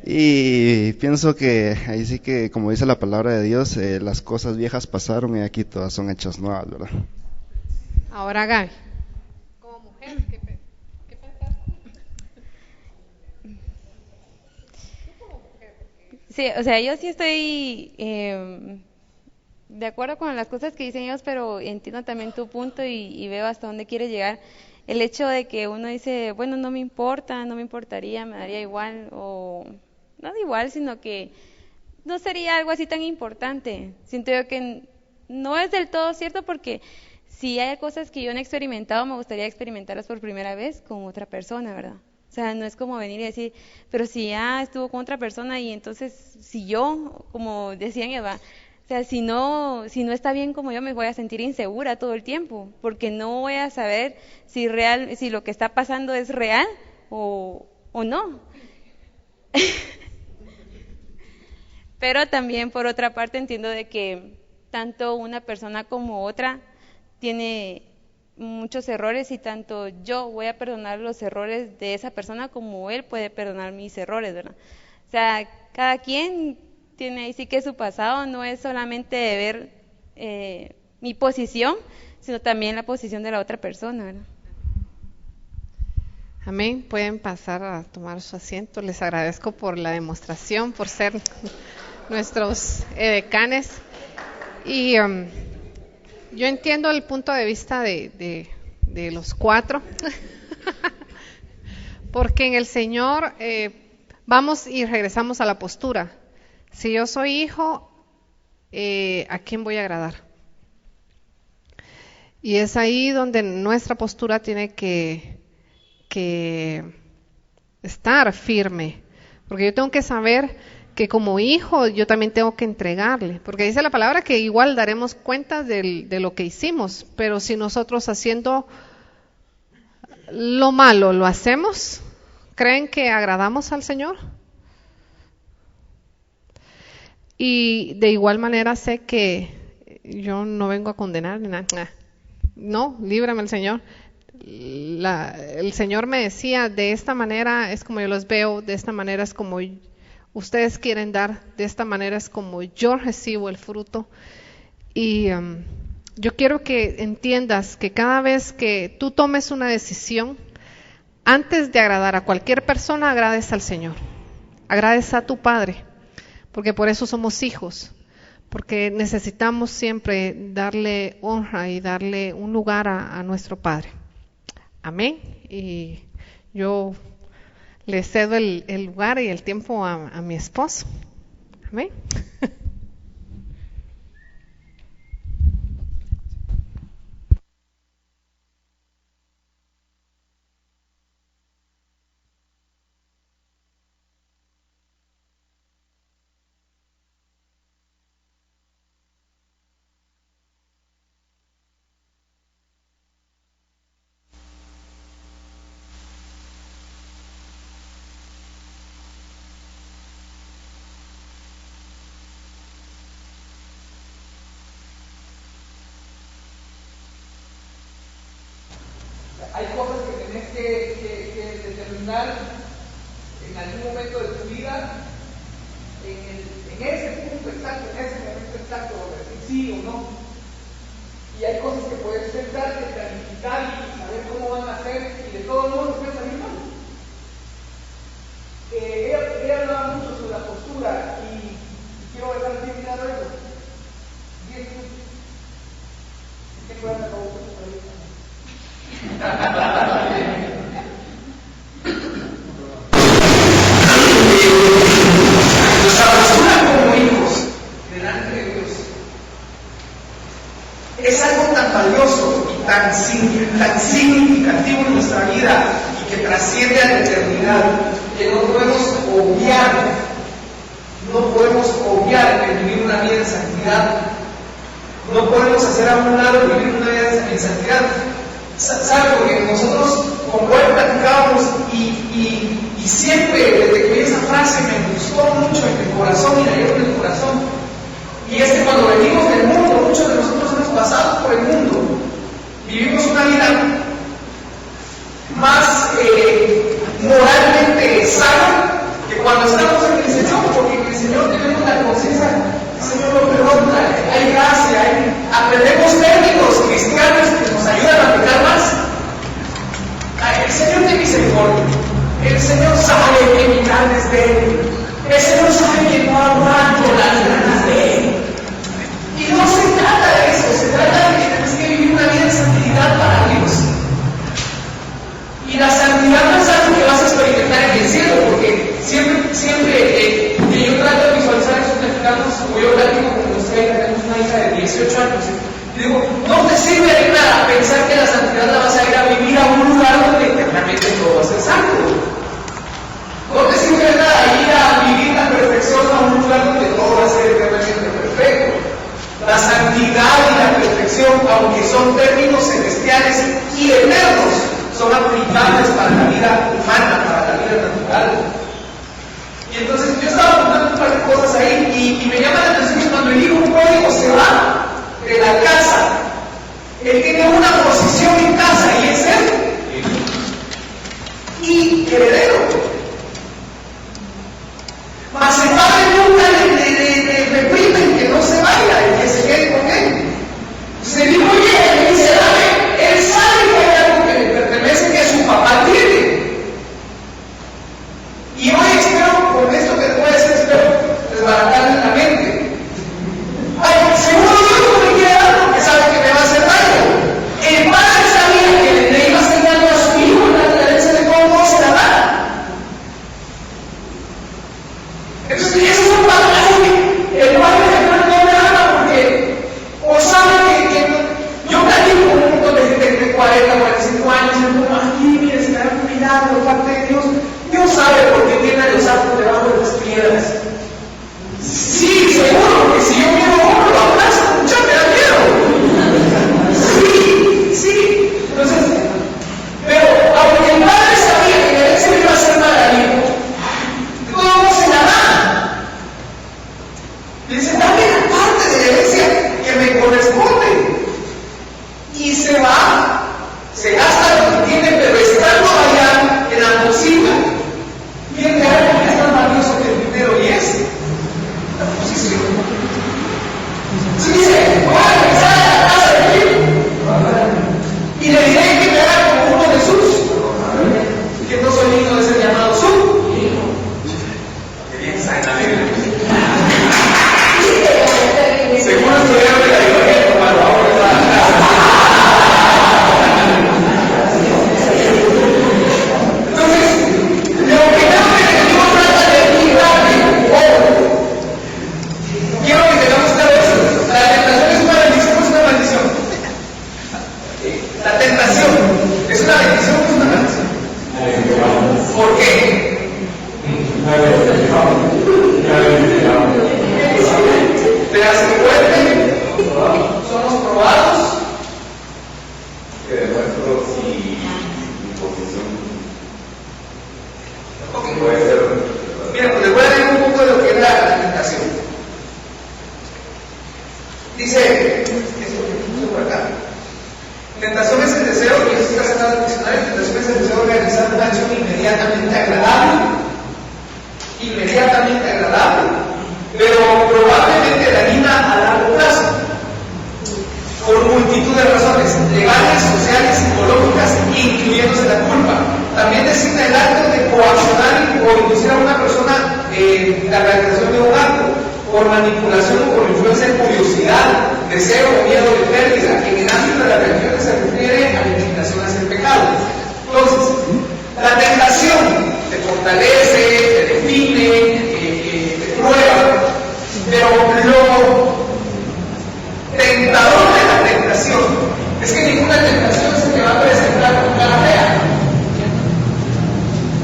Y pienso que ahí sí que, como dice la palabra de Dios, las cosas viejas pasaron y aquí todas son hechas nuevas, ¿verdad? Ahora Gaby, como mujer, ¿qué pensás? Sí, o sea, yo sí estoy de acuerdo con las cosas que dicen ellos, pero entiendo también tu punto y veo hasta dónde quiere llegar. El hecho de que uno dice, bueno, no me importa, no me importaría, me daría igual, o no da igual, sino que no sería algo así tan importante. Siento yo que no es del todo cierto porque si hay cosas que yo no he experimentado, me gustaría experimentarlas por primera vez con otra persona, ¿verdad? O sea, no es como venir y decir, pero si ya estuvo con otra persona y entonces si yo, como decían Eva, o sea, si no está bien como yo, me voy a sentir insegura todo el tiempo, porque no voy a saber si lo que está pasando es real o no. Pero también por otra parte entiendo de que tanto una persona como otra tiene muchos errores y tanto yo voy a perdonar los errores de esa persona como él puede perdonar mis errores, ¿verdad? O sea, cada quien tiene ahí sí que su pasado, no es solamente de ver mi posición, sino también la posición de la otra persona, ¿verdad? Amén. Pueden pasar a tomar su asiento. Les agradezco por la demostración, por ser nuestros edecanes. Y yo entiendo el punto de vista de los cuatro, porque en el Señor vamos y regresamos a la postura. Si yo soy hijo, ¿a quién voy a agradar? Y es ahí donde nuestra postura tiene que estar firme, porque yo tengo que saber que como hijo yo también tengo que entregarle, porque dice la palabra que igual daremos cuenta de lo que hicimos, pero si nosotros haciendo lo malo lo hacemos, ¿creen que agradamos al Señor? Y de igual manera sé que yo no vengo a condenar ni nada. No, líbrame el Señor. El Señor me decía, de esta manera es como yo los veo, de esta manera es como ustedes quieren dar, de esta manera es como yo recibo el fruto. Y yo quiero que entiendas que cada vez que tú tomes una decisión, antes de agradar a cualquier persona, agrades al Señor, agrades a tu Padre, porque por eso somos hijos, porque necesitamos siempre darle honra y darle un lugar a nuestro Padre. Amén. Y yo le cedo el lugar y el tiempo a mi esposo. Amén. hay cosas que tenés que determinar en algún momento de tu vida, en ese punto exacto, en ese momento exacto, decir sí o no. Y hay cosas que puedes sentarte, planificar y saber cómo van a ser, y de todos modos puede salir mal. Ella hablaba mucho sobre la postura, y quiero dejar bien claro eso. 10 minutos. ¿Qué puede hacer con vosotros para ir? Nuestra postura como hijos delante de Dios es algo tan valioso y tan significativo en nuestra vida y que trasciende a la eternidad, que no podemos obviar el vivir una vida en santidad. No podemos hacer a un lado el vivir una vida en santidad. ¿Saben? Porque nosotros con Joel platicábamos y siempre, desde que vi esa frase, me gustó mucho en el corazón y la llevo en el corazón. Y es que cuando venimos del mundo, muchos de nosotros hemos pasado por el mundo, vivimos una vida más moralmente sana que cuando estamos en el Señor, porque en el Señor tenemos la conciencia, el Señor nos perdona, hay gracia, aprendemos términos cristianos que nos ayudan a pecar más. El Señor tiene misericordia, el Señor sabe que mi carne es débil, el Señor sabe que no aguanto las ganas de Él. Y no se trata de eso, se trata de que tenemos que vivir una vida de santidad para Dios. Y la santidad no es algo que vas a experimentar en el cielo, porque siempre que yo trato de visualizar esos mexicanos, como yo platico con nuestra hija, tenemos una hija de 18 años, y digo, no te sirve de nada pensar que la santidad la vas a ir a vivir a un lugar donde eternamente todo va a ser santo. No te sirve de nada ir a vivir la perfección a un lugar donde todo va a ser eternamente perfecto. La santidad y la perfección, aunque son términos celestiales y eternos, son aplicables para la vida humana, para la vida natural. Y entonces yo estaba apuntando un par de cosas ahí y me llama la atención que cuando el hijo pródigo se va de la casa, él tiene una posición en casa y es él. Y heredero. Mas el padre nunca le reprime que no se vaya y que se quede con él. Se dijo, oye, él dice, dame, él sabe que hay algo que le pertenece que su papá tiene. Y hoy espero, con esto que te voy a decir, espero desbaratarle la mente. Ay, seguro inmediatamente agradable, pero probablemente dañina a largo plazo, por multitud de razones, legales, sociales, psicológicas, incluyéndose la culpa. También designa el acto de coaccionar o inducir a una persona la realización de un acto, por manipulación o por influencia de curiosidad, deseo o miedo de pérdida. En el ámbito de las religiones se refiere a la inclinación hacia el pecado. Entonces, la tentación te fortalece, te define, te prueba, pero lo tentador de la tentación es que ninguna tentación se te va a presentar con cara fea.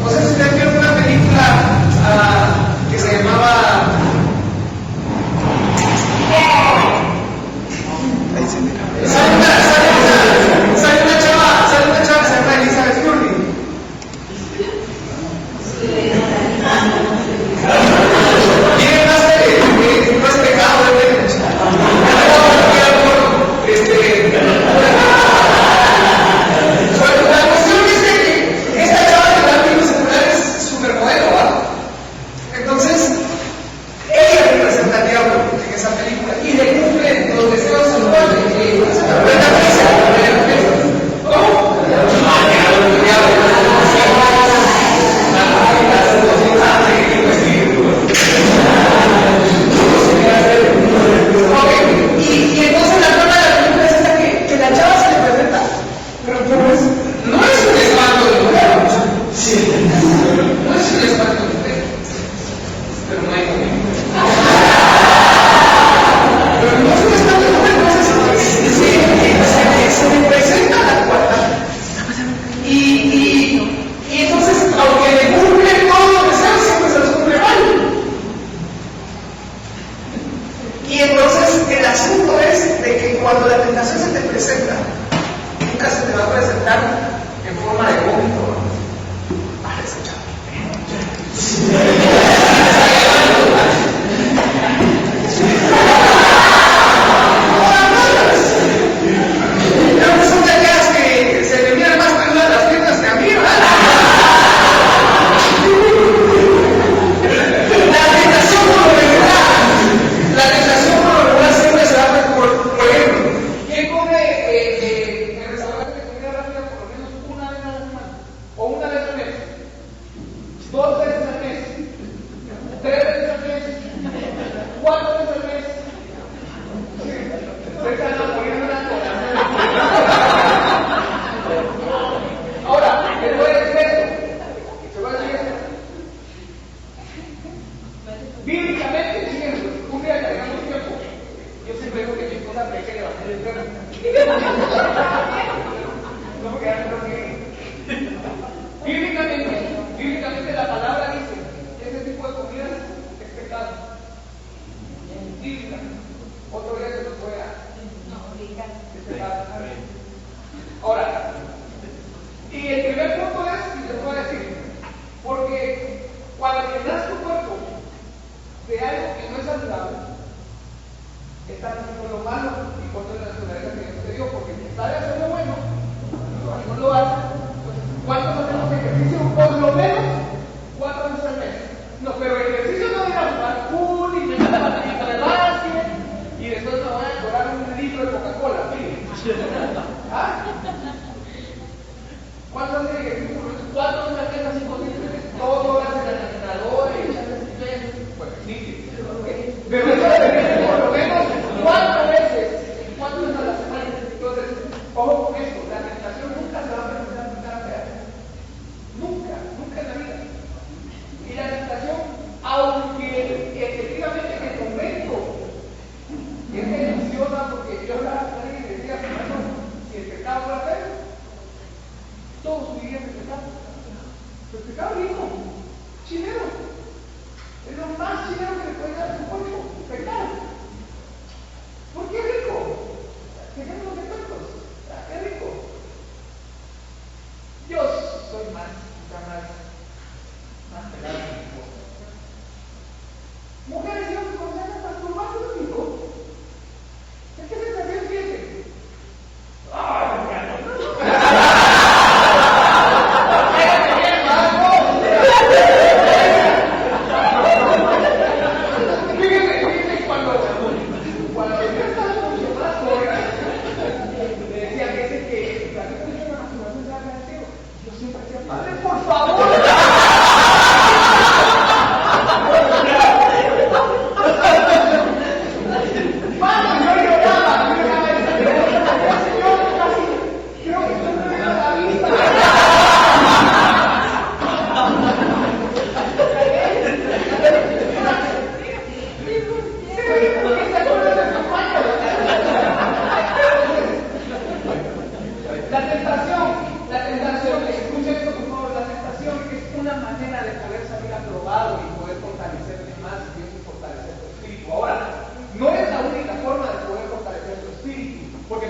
No sé si ustedes vieron una película que se llamaba sale una chava que se llama Elizabeth Hurley. Miren más no es pecado de la cuestión es que esta chava de la película secular es supermodelo, ¿va? Entonces ella representa al diablo en esa película y le cumple los deseos sexuales. Y entonces la trama de la película es esta que la chava se le presenta, pero no es un espanto de mujer, no es un espanto de mujer, pero no hay conmigo. Pero no es un espanto de mujer, entonces se le presenta la cuarta. Y entonces, aunque le cumple todos los deseos, siempre se los cumple mal. Y entonces el asunto es de que cuando la tentación se te presenta, nunca se te va a presentar en forma de vómito. Ese chavo. Pero son de aquellas que se le miran más peludas las piernas que a mí, ¿verdad? La tentación por lo regular siempre se da por ejemplo. ¿Quién come en restaurantes de comida rápida por lo menos una vez a la semana? ¿O una vez al mes? 2 veces al mes, 3 veces al mes, 4 veces al mes. Se están poniendo una cola. Ahora, te voy a decir esto. Bíblicamente, fíjense, un día que tengamos tiempo, yo siempre digo que mi esposa me quiere bajar el perro. No porque ya creo que bíblicamente la palabra dice que ese tipo de comidas es pecado. Bíblicamente. Otro día se los voy a explicar. Es pecado. Ahora, y el primer punto es, y les voy a decir, porque cuando llenas tu cuerpo de algo que no es saludable, estás haciendo lo malo y contra la naturaleza que Dios te dio, porque si sabe hacer lo bueno, no lo hace. ¿Cuántos hacemos ejercicio? Por lo menos 4 veces al mes. No, pero el ejercicio no viene a jugar pool y me da la patita de básquet y después me van a cobrar un litro de Coca-Cola. ¿Ah? ¿Cuántos hacen ejercicio? 4 veces al mes, así posible. Todo hace la entrenadora y echarle estrellas. Bueno, sí. Pero eso depende por lo menos 4 veces. 4 veces a la semana. Entonces, ojo con esto. La tentación nunca se va a presentar en cara fea. Nunca en la vida. Y la tentación, aunque efectivamente en el momento es deliciosa, porque yo la decía, si el pecado fuera feo,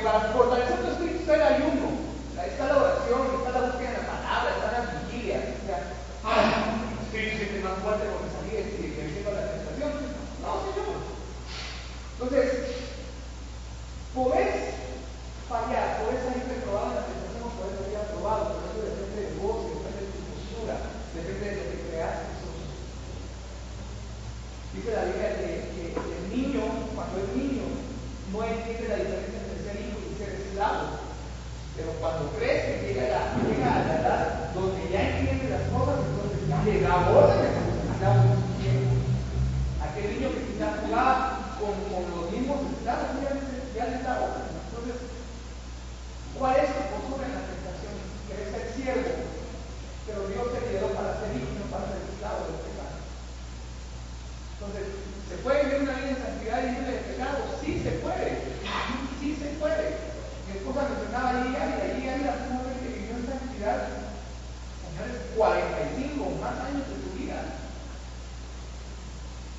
para fortalecer tu espíritu está el ayuno, está la oración, está la búsqueda de la palabra, está la vigilia. O sea, el espíritu siempre más fuerte porque salí venciendo la tentación. No, Señor. Entonces, podés fallar, podés salir reprobado en la tentación o podés salir aprobado, pero eso depende de vos, depende de tu postura, depende de lo que creas que sos. Dice la Biblia que el niño, cuando es niño, no entiende la diferencia entre ser hijo y ser esclavo. Pero cuando crece, llega a la edad donde ya entiende las cosas, entonces llega a orden de ser esclavo en su tiempo. Aquel niño que quizás jugaba con los mismos esclavos, ya le da orden. Entonces, ¿cuál es tu postura en la tentación? Querés ser siervo, pero Dios te creó para ser hijo, no para ser esclavo del pecado. Entonces, ¿se puede vivir una vida en santidad y libre de pecado? Sí se puede. Sí se puede. Mi esposa mencionaba allí la mujer que vivió en santidad, señores, 45 o más años de su vida.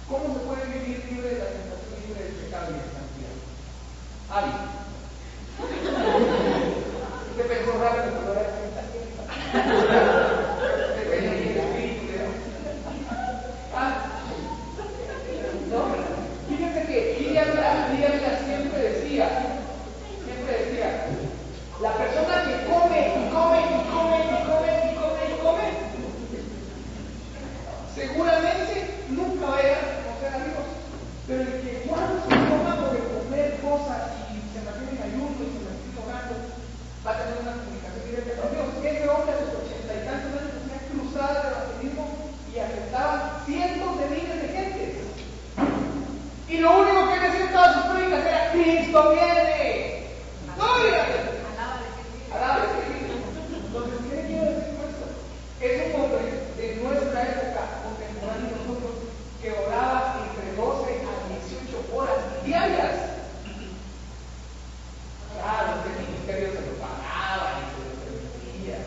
¿Cómo se puede vivir libre de la tentación, libre del pecado y de santidad? Ari. Usted pensó rápido cuando era ¿no? Fíjense que Lidia siempre decía, la persona que come, seguramente nunca vaya a conocer a Dios. Pero el que guarda su estómago de comer cosas y se mantiene en ayuno y se mantiene orando, va a tener una comunicación directa con Dios. Ese hombre a los 80 y tantos años tenía cruzada de evangelismo y afectaba cientos de miles de gentes. Y lo único que decía en todas sus prédicas era: Cristo viene. ¡Gloria! Alaba de Cristo. Entonces, ¿qué quiero decir con esto? Es un hombre de nuestra época contemporánea, nosotros, que oraba entre 12 a 18 horas diarias. Claro, que el ministerio se lo pagaba y se lo permitía.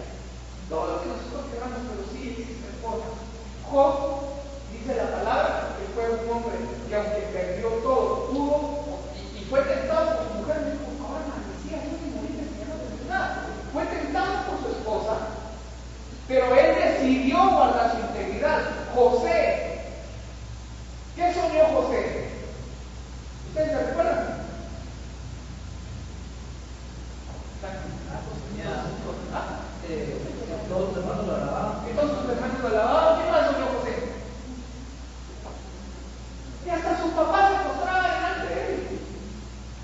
Todo lo que nosotros queramos, pero sí existen formas. Job, dice la palabra, que fue un hombre que aunque perdió todo, pudo y fue tentado por su mujer, me dijo: ahora maldecía, yo me morí, ya no tengo nada. Fue tentado por su esposa, pero él decidió guardar su integridad. José, ¿qué soñó José? ¿Ustedes se recuerdan? Todos sus hermanos lo alababan. ¿Qué más soñó José? Y hasta su papá se postraba delante de él.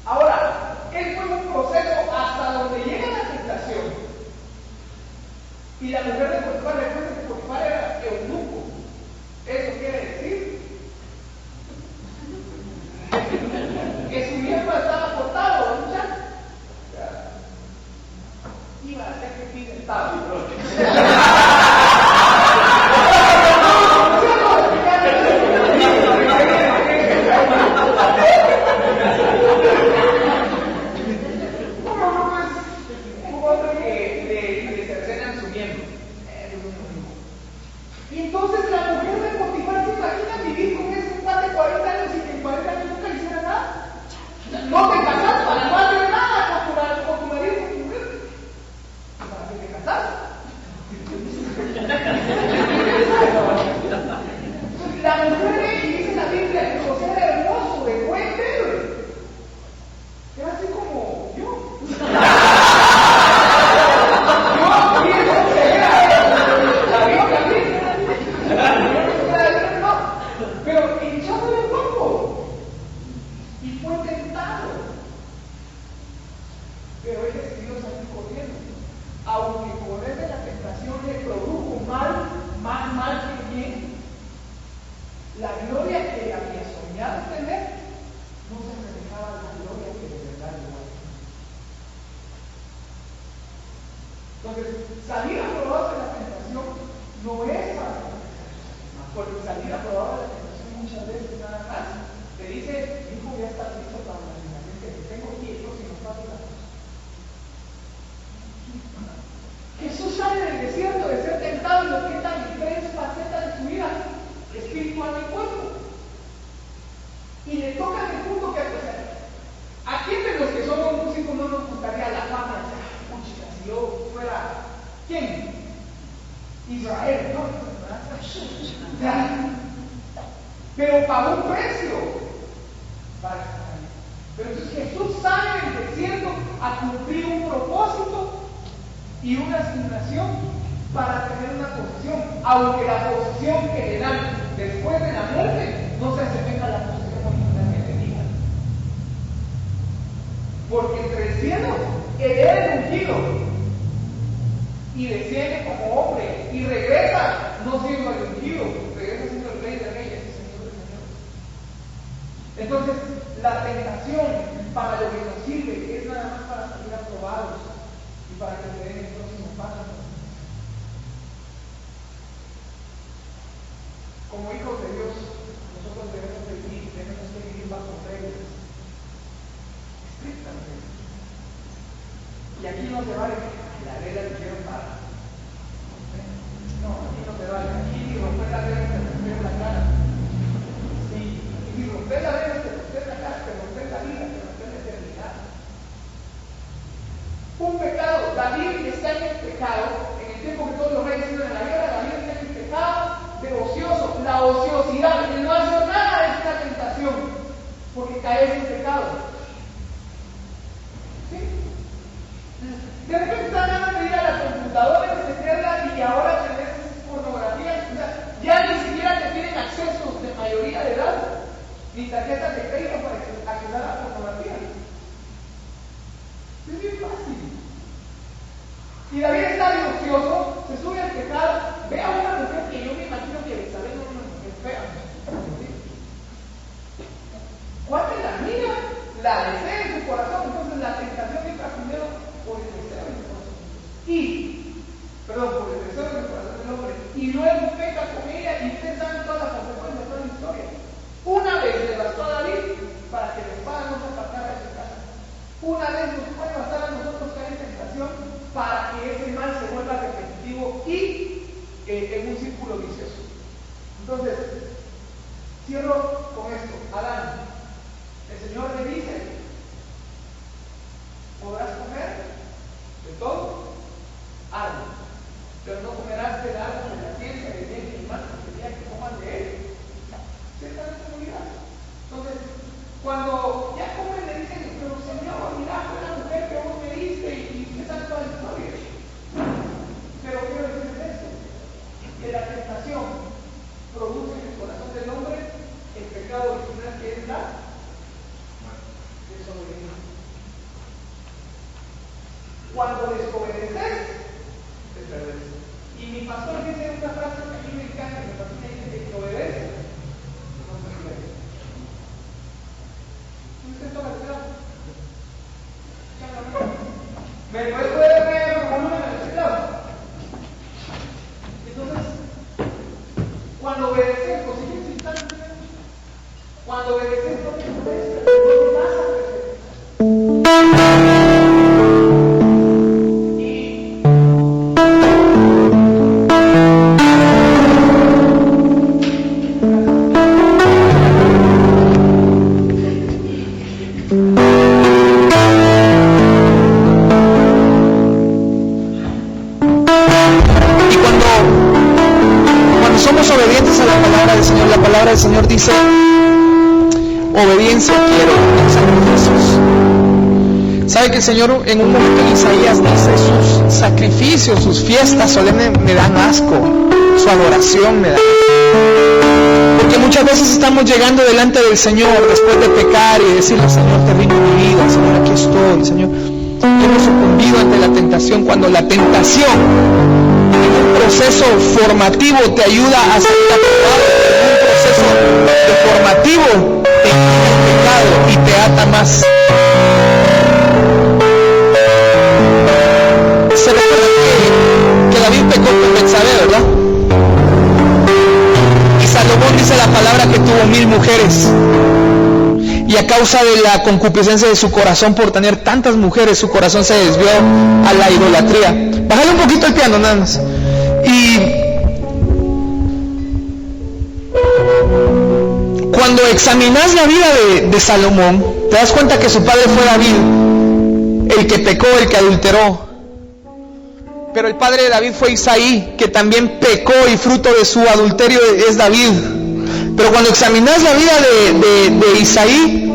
Ahora, él fue en un proceso hasta donde llega la tentación. Y la mujer de Potifar, recuerden que Potifar era eunuco. Eso quiere decir que su miembro estaba cortado, ¿no, muchachos? Iba a ser que pide el tablo, y entonces la mujer de Potifar se imagina vivir con ese cuate 40 años y que en 40 años nunca le hiciera nada. No te casas para no hacer nada con tu marido y con tu mujer. ¿Para qué te casas? La mujer, y dice la Biblia, que José era hermoso, de buen ver. Era así como yo. Yo pienso que la Biblia pero hinchado de cuerpo y fue tentado, pero él decidió salir corriendo, aunque correr de la tentación le produjo más mal que bien. La gloria que había soñado tener no se reflejaba en la gloria que de verdad le daba. Entonces, salir aprobado de la tentación no es para porque salir aprobado de la tentación muchas veces nada más te dice: hijo, ya estás listo para la tentación que te tengo quieto si no pasa la cosa. Jesús sale del desierto de ser tentado y lo tienta en 3 facetas de su vida: espiritual y cuerpo. Y le toca el punto que, o sea, ¿a quién de los que somos músicos no nos ¿Quién? Israel, ¿no? Pero pagó un precio para estar ahí. Pero entonces Jesús sale del desierto a cumplir un propósito y una asignación para tener una posición, aunque la posición que le dan después de la muerte no se asemeja a la posición original que tenía. Porque entre el cielo, él era el ungido y desciende como hombre y regresa no siendo el ungido, regresa siendo el rey de reyes y señor de señores. Entonces, la tentación para lo que nos sirve es nada más para salir aprobados y para que se den el próximo paso. Como hijos de Dios, nosotros debemos vivir bajo reglas estrictamente. Y aquí no se vale la regla que quiero para. No, aquí no se vale. Aquí ni romper la regla te romper la cara. Sí, y ni romper la regla te romper la cara, te romper la vida, te romper la eternidad. Un pecado, David está en el pecado, en el tiempo que todos los reyes iban a la guerra, David está en el pecado de ocioso, la ociosidad, el no hacer nada es una tentación, porque caes en pecado. ¿Sí? De repente están dando de ir a la computadora y meterla y ahora tenés pornografía, ya ni siquiera te tienen accesos de mayoría de edad, ni tarjetas de crédito para acceder a la pornografía. Es bien fácil. Y David está de ocioso, se sube al pecado, ve a una mujer que yo me imagino que Elizabeth no es una mujer fea. Cuando la mira, la desea en su corazón, entonces la tentación entra primero por el deseo en el corazón. Por el deseo en el corazón del hombre. Y luego peca con ella y ustedes saben todas las consecuencias de toda la historia. Una vez le bastó a David para que la espada no se apartara de su casa. Una vez nos puede bastar a nosotros caer en tentación para que ese mal se vuelva repetitivo y en un círculo vicioso. Entonces, cierro con esto. Adán, el Señor le dice, podrás comer de todo árbol, pero no comerás del árbol de la ciencia de bien y mal, porque el día que coman de él, ciertamente morirás. Entonces, cuando ya comen le dicen, pero Señor, mira, fue la mujer que vos me diste y me sabe toda la historia. Pero quiero decirles esto, que la tentación produce en el corazón del hombre el pecado original que es la desobediencia. Cuando desobedeces, te perdes. Y mi pastor dice una frase que a mí me encanta, que me fascina, dice que obedece, no se pierde. ¿Usted toma el teclado? ¿Me puede ver el volumen del teclado? Entonces, cuando obedeces, los siguientes instantes, cuando obedeces, no te molesta, no te vas a el Señor dice, obediencia quiero en sacrificios. ¿Sabe que el Señor en un momento en Isaías dice, sus sacrificios, sus fiestas solemnes me dan asco, su adoración me da asco? Porque muchas veces estamos llegando delante del Señor después de pecar y decirle, Señor, te rindo mi vida, Señor, aquí estoy, Señor. Hemos sucumbido ante la tentación, cuando la tentación en un proceso formativo te ayuda a ser aprobado, en un proceso formativo te quita el pecado y te ata más. Se recuerda que David pecó con Betsabé, ¿verdad? Y Salomón dice la palabra que tuvo 1000 mujeres. Y a causa de la concupiscencia de su corazón por tener tantas mujeres, su corazón se desvió a la idolatría. Bájale un poquito el piano, nada más. Y cuando examinas la vida de Salomón, te das cuenta que su padre fue David, el que pecó, el que adulteró. pero el padre de David fue Isaí, que también pecó y fruto de su adulterio es David. Pero cuando examinas la vida de Isaí,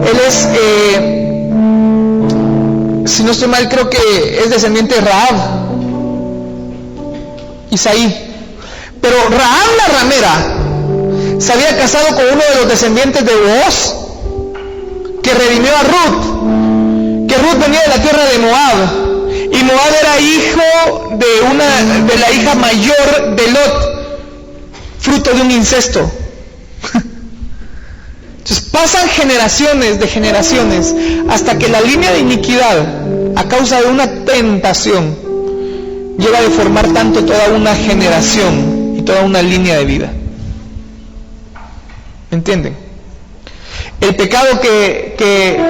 él es, si no estoy mal, creo que es descendiente de Rahab, Isaí. Pero Rahab la ramera se había casado con uno de los descendientes de Booz, que redimió a Ruth, que Ruth venía de la tierra de Moab. Y Moab era hijo de la hija mayor de Lot, fruto de un incesto. Entonces pasan generaciones de generaciones hasta que la línea de iniquidad, a causa de una tentación, llega a deformar tanto toda una generación y toda una línea de vida. ¿Entienden? El pecado que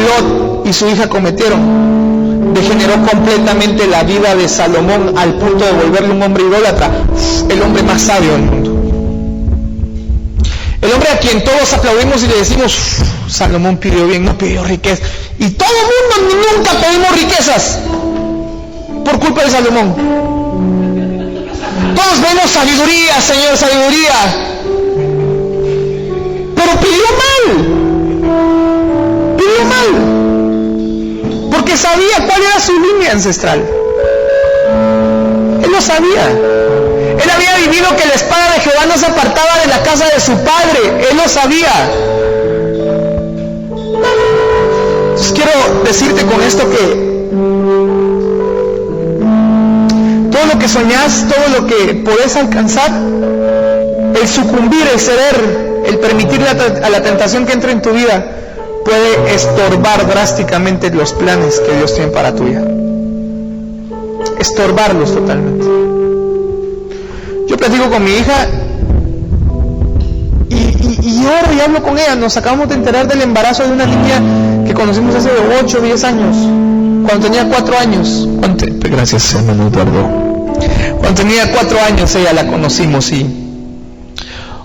Lot y su hija cometieron degeneró completamente la vida de Salomón al punto de volverle un hombre idólatra, el hombre más sabio del mundo. El hombre a quien todos aplaudimos y le decimos, Salomón pidió bien, no pidió riqueza. Y todo el mundo nunca pedimos riquezas por culpa de Salomón. Todos vemos sabiduría, Señor, sabiduría. Pero pidió mal, porque sabía cuál era su línea ancestral. Él lo sabía. Él había vivido que la espada de Jehová no se apartaba de la casa de su padre. Él lo sabía. Entonces quiero decirte con esto que todo lo que soñás, todo lo que podés alcanzar, el sucumbir, el ceder, el permitirle a la tentación que entre en tu vida, puede estorbar drásticamente los planes que Dios tiene para tu vida. Estorbarlos totalmente. Yo platico con mi hija y oro y hablo con ella. Nos acabamos de enterar del embarazo de una niña que conocimos hace 8 o 10 años, cuando tenía 4 años. Gracias, hermano Eduardo. Cuando tenía 4 años ella la conocimos y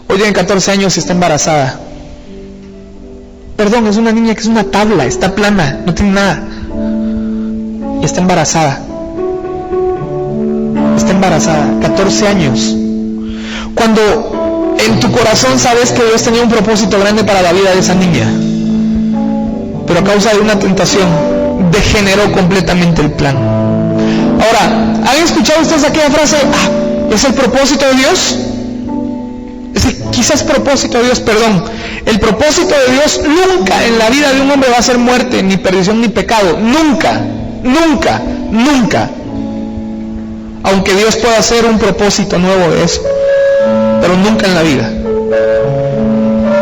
hoy tiene 14 años y está embarazada. Perdón, es una niña que es una tabla, está plana, no tiene nada. Y está embarazada. Está embarazada, 14 años. Cuando en tu corazón sabes que Dios tenía un propósito grande para la vida de esa niña, pero a causa de una tentación degeneró completamente el plan. Ahora, ¿han escuchado ustedes aquella frase? ¿Es el propósito de Dios? Quizás propósito de Dios, perdón. El propósito de Dios nunca en la vida de un hombre va a ser muerte, ni perdición, ni pecado. Nunca, nunca, nunca. Aunque Dios pueda hacer un propósito nuevo de eso, pero nunca en la vida.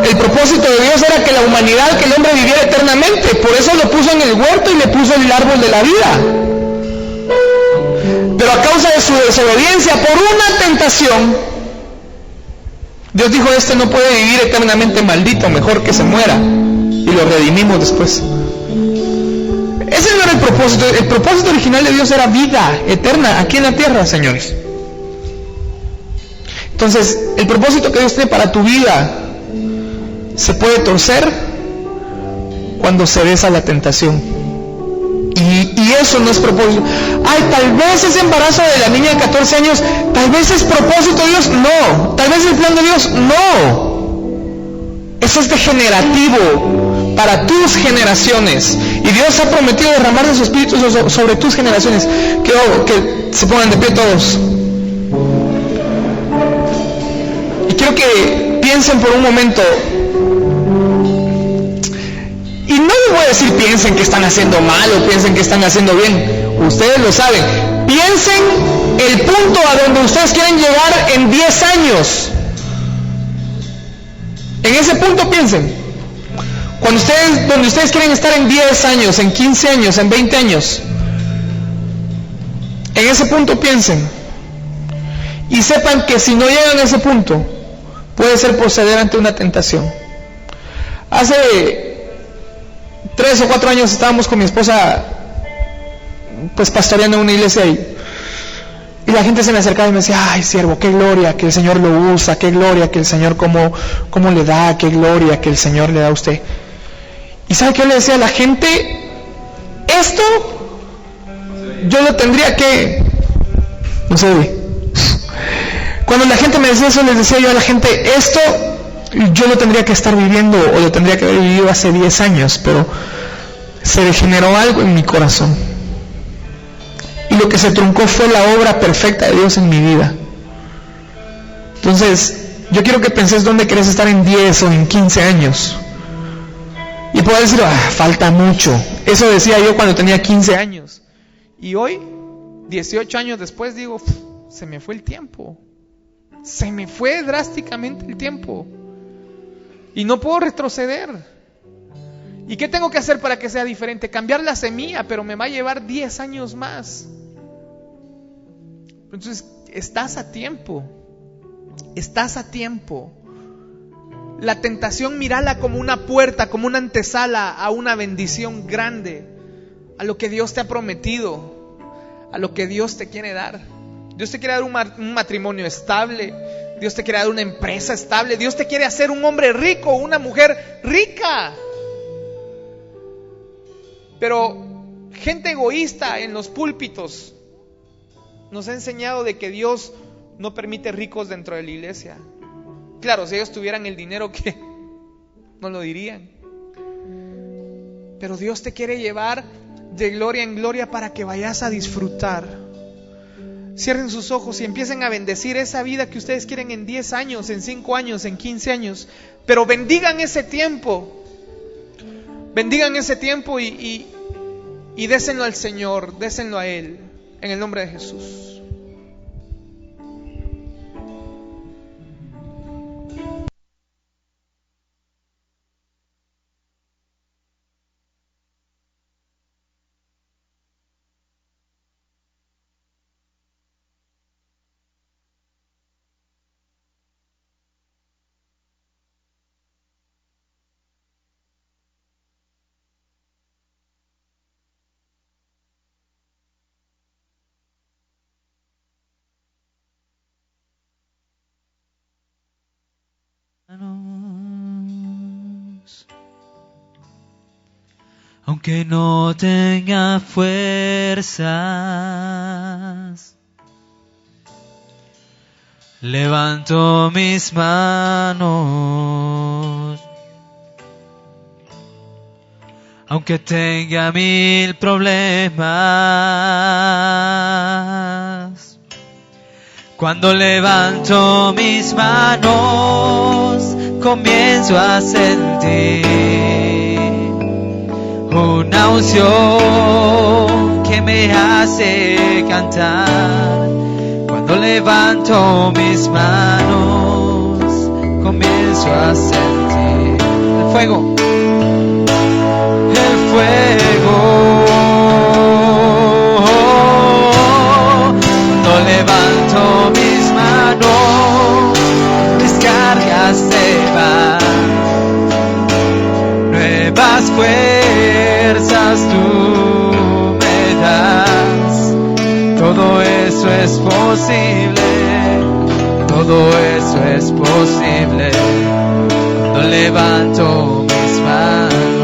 El propósito de Dios era que la humanidad, que el hombre viviera eternamente. Por eso lo puso en el huerto y le puso el árbol de la vida. Pero a causa de su desobediencia, por una tentación, Dios dijo, este no puede vivir eternamente maldito, mejor que se muera. Y lo redimimos después. Ese no era el propósito. El propósito original de Dios era vida eterna aquí en la tierra, señores. Entonces, el propósito que Dios tiene para tu vida se puede torcer cuando se besa la tentación. Y eso no es propósito. Ay, tal vez ese embarazo de la niña de 14 años, tal vez es propósito de Dios. No. Tal vez es el plan de Dios. No. Eso es degenerativo para tus generaciones. Y Dios ha prometido derramar de su espíritu sobre tus generaciones. Quiero que se pongan de pie todos. Y quiero que piensen por un momento. Y no les voy a decir piensen que están haciendo mal o piensen que están haciendo bien. Ustedes lo saben. Piensen el punto a donde ustedes quieren llegar en 10 años. En ese punto piensen. Donde ustedes quieren estar en 10 años, en 15 años, en 20 años. En ese punto piensen. Y sepan que si no llegan a ese punto, puede ser proceder ante una tentación. Hace 3 o 4 años estábamos con mi esposa pues pastoreando en una iglesia y la gente se me acercaba y me decía, ay siervo, qué gloria que el Señor lo usa, qué gloria que el Señor cómo le da, qué gloria que el Señor le da a usted. Y ¿sabe qué yo le decía a la gente? Esto yo lo tendría que No se oye. Cuando la gente me decía eso, les decía yo a la gente, esto yo lo tendría que estar viviendo o lo tendría que haber vivido hace 10 años, pero se degeneró algo en mi corazón. Y lo que se truncó fue la obra perfecta de Dios en mi vida. Entonces, yo quiero que penses dónde querés estar en 10 o en 15 años. Y puedo decir, falta mucho. Eso decía yo cuando tenía 15 años. Y hoy, 18 años después, digo, se me fue el tiempo. Se me fue drásticamente el tiempo. Y no puedo retroceder. ¿Y qué tengo que hacer para que sea diferente? Cambiar la semilla, pero me va a llevar 10 años más. Entonces, estás a tiempo. Estás a tiempo. La tentación, mírala como una puerta, como una antesala a una bendición grande, a lo que Dios te ha prometido, a lo que Dios te quiere dar. Dios te quiere dar un matrimonio estable. Dios te quiere dar una empresa estable. Dios te quiere hacer un hombre rico, una mujer rica. Pero gente egoísta en los púlpitos nos ha enseñado de que Dios no permite ricos dentro de la iglesia. Claro, si ellos tuvieran el dinero, ¿qué? No lo dirían. Pero Dios te quiere llevar de gloria en gloria para que vayas a disfrutar. Cierren sus ojos y empiecen a bendecir esa vida que ustedes quieren en 10 años, en 5 años, en 15 años. Pero bendigan ese tiempo. Bendigan ese tiempo y désenlo al Señor, désenlo a Él, en el nombre de Jesús. Aunque no tenga fuerzas, levanto mis manos. Aunque tenga 1000 problemas, cuando levanto mis manos, comienzo a sentir una unción que me hace cantar. Cuando levanto mis manos, comienzo a sentir el fuego. El fuego. Cuando levanto mis manos, descargas se van. Nuevas fuerzas tú me das. Todo eso es posible. Todo eso es posible. Cuando levanto mis manos.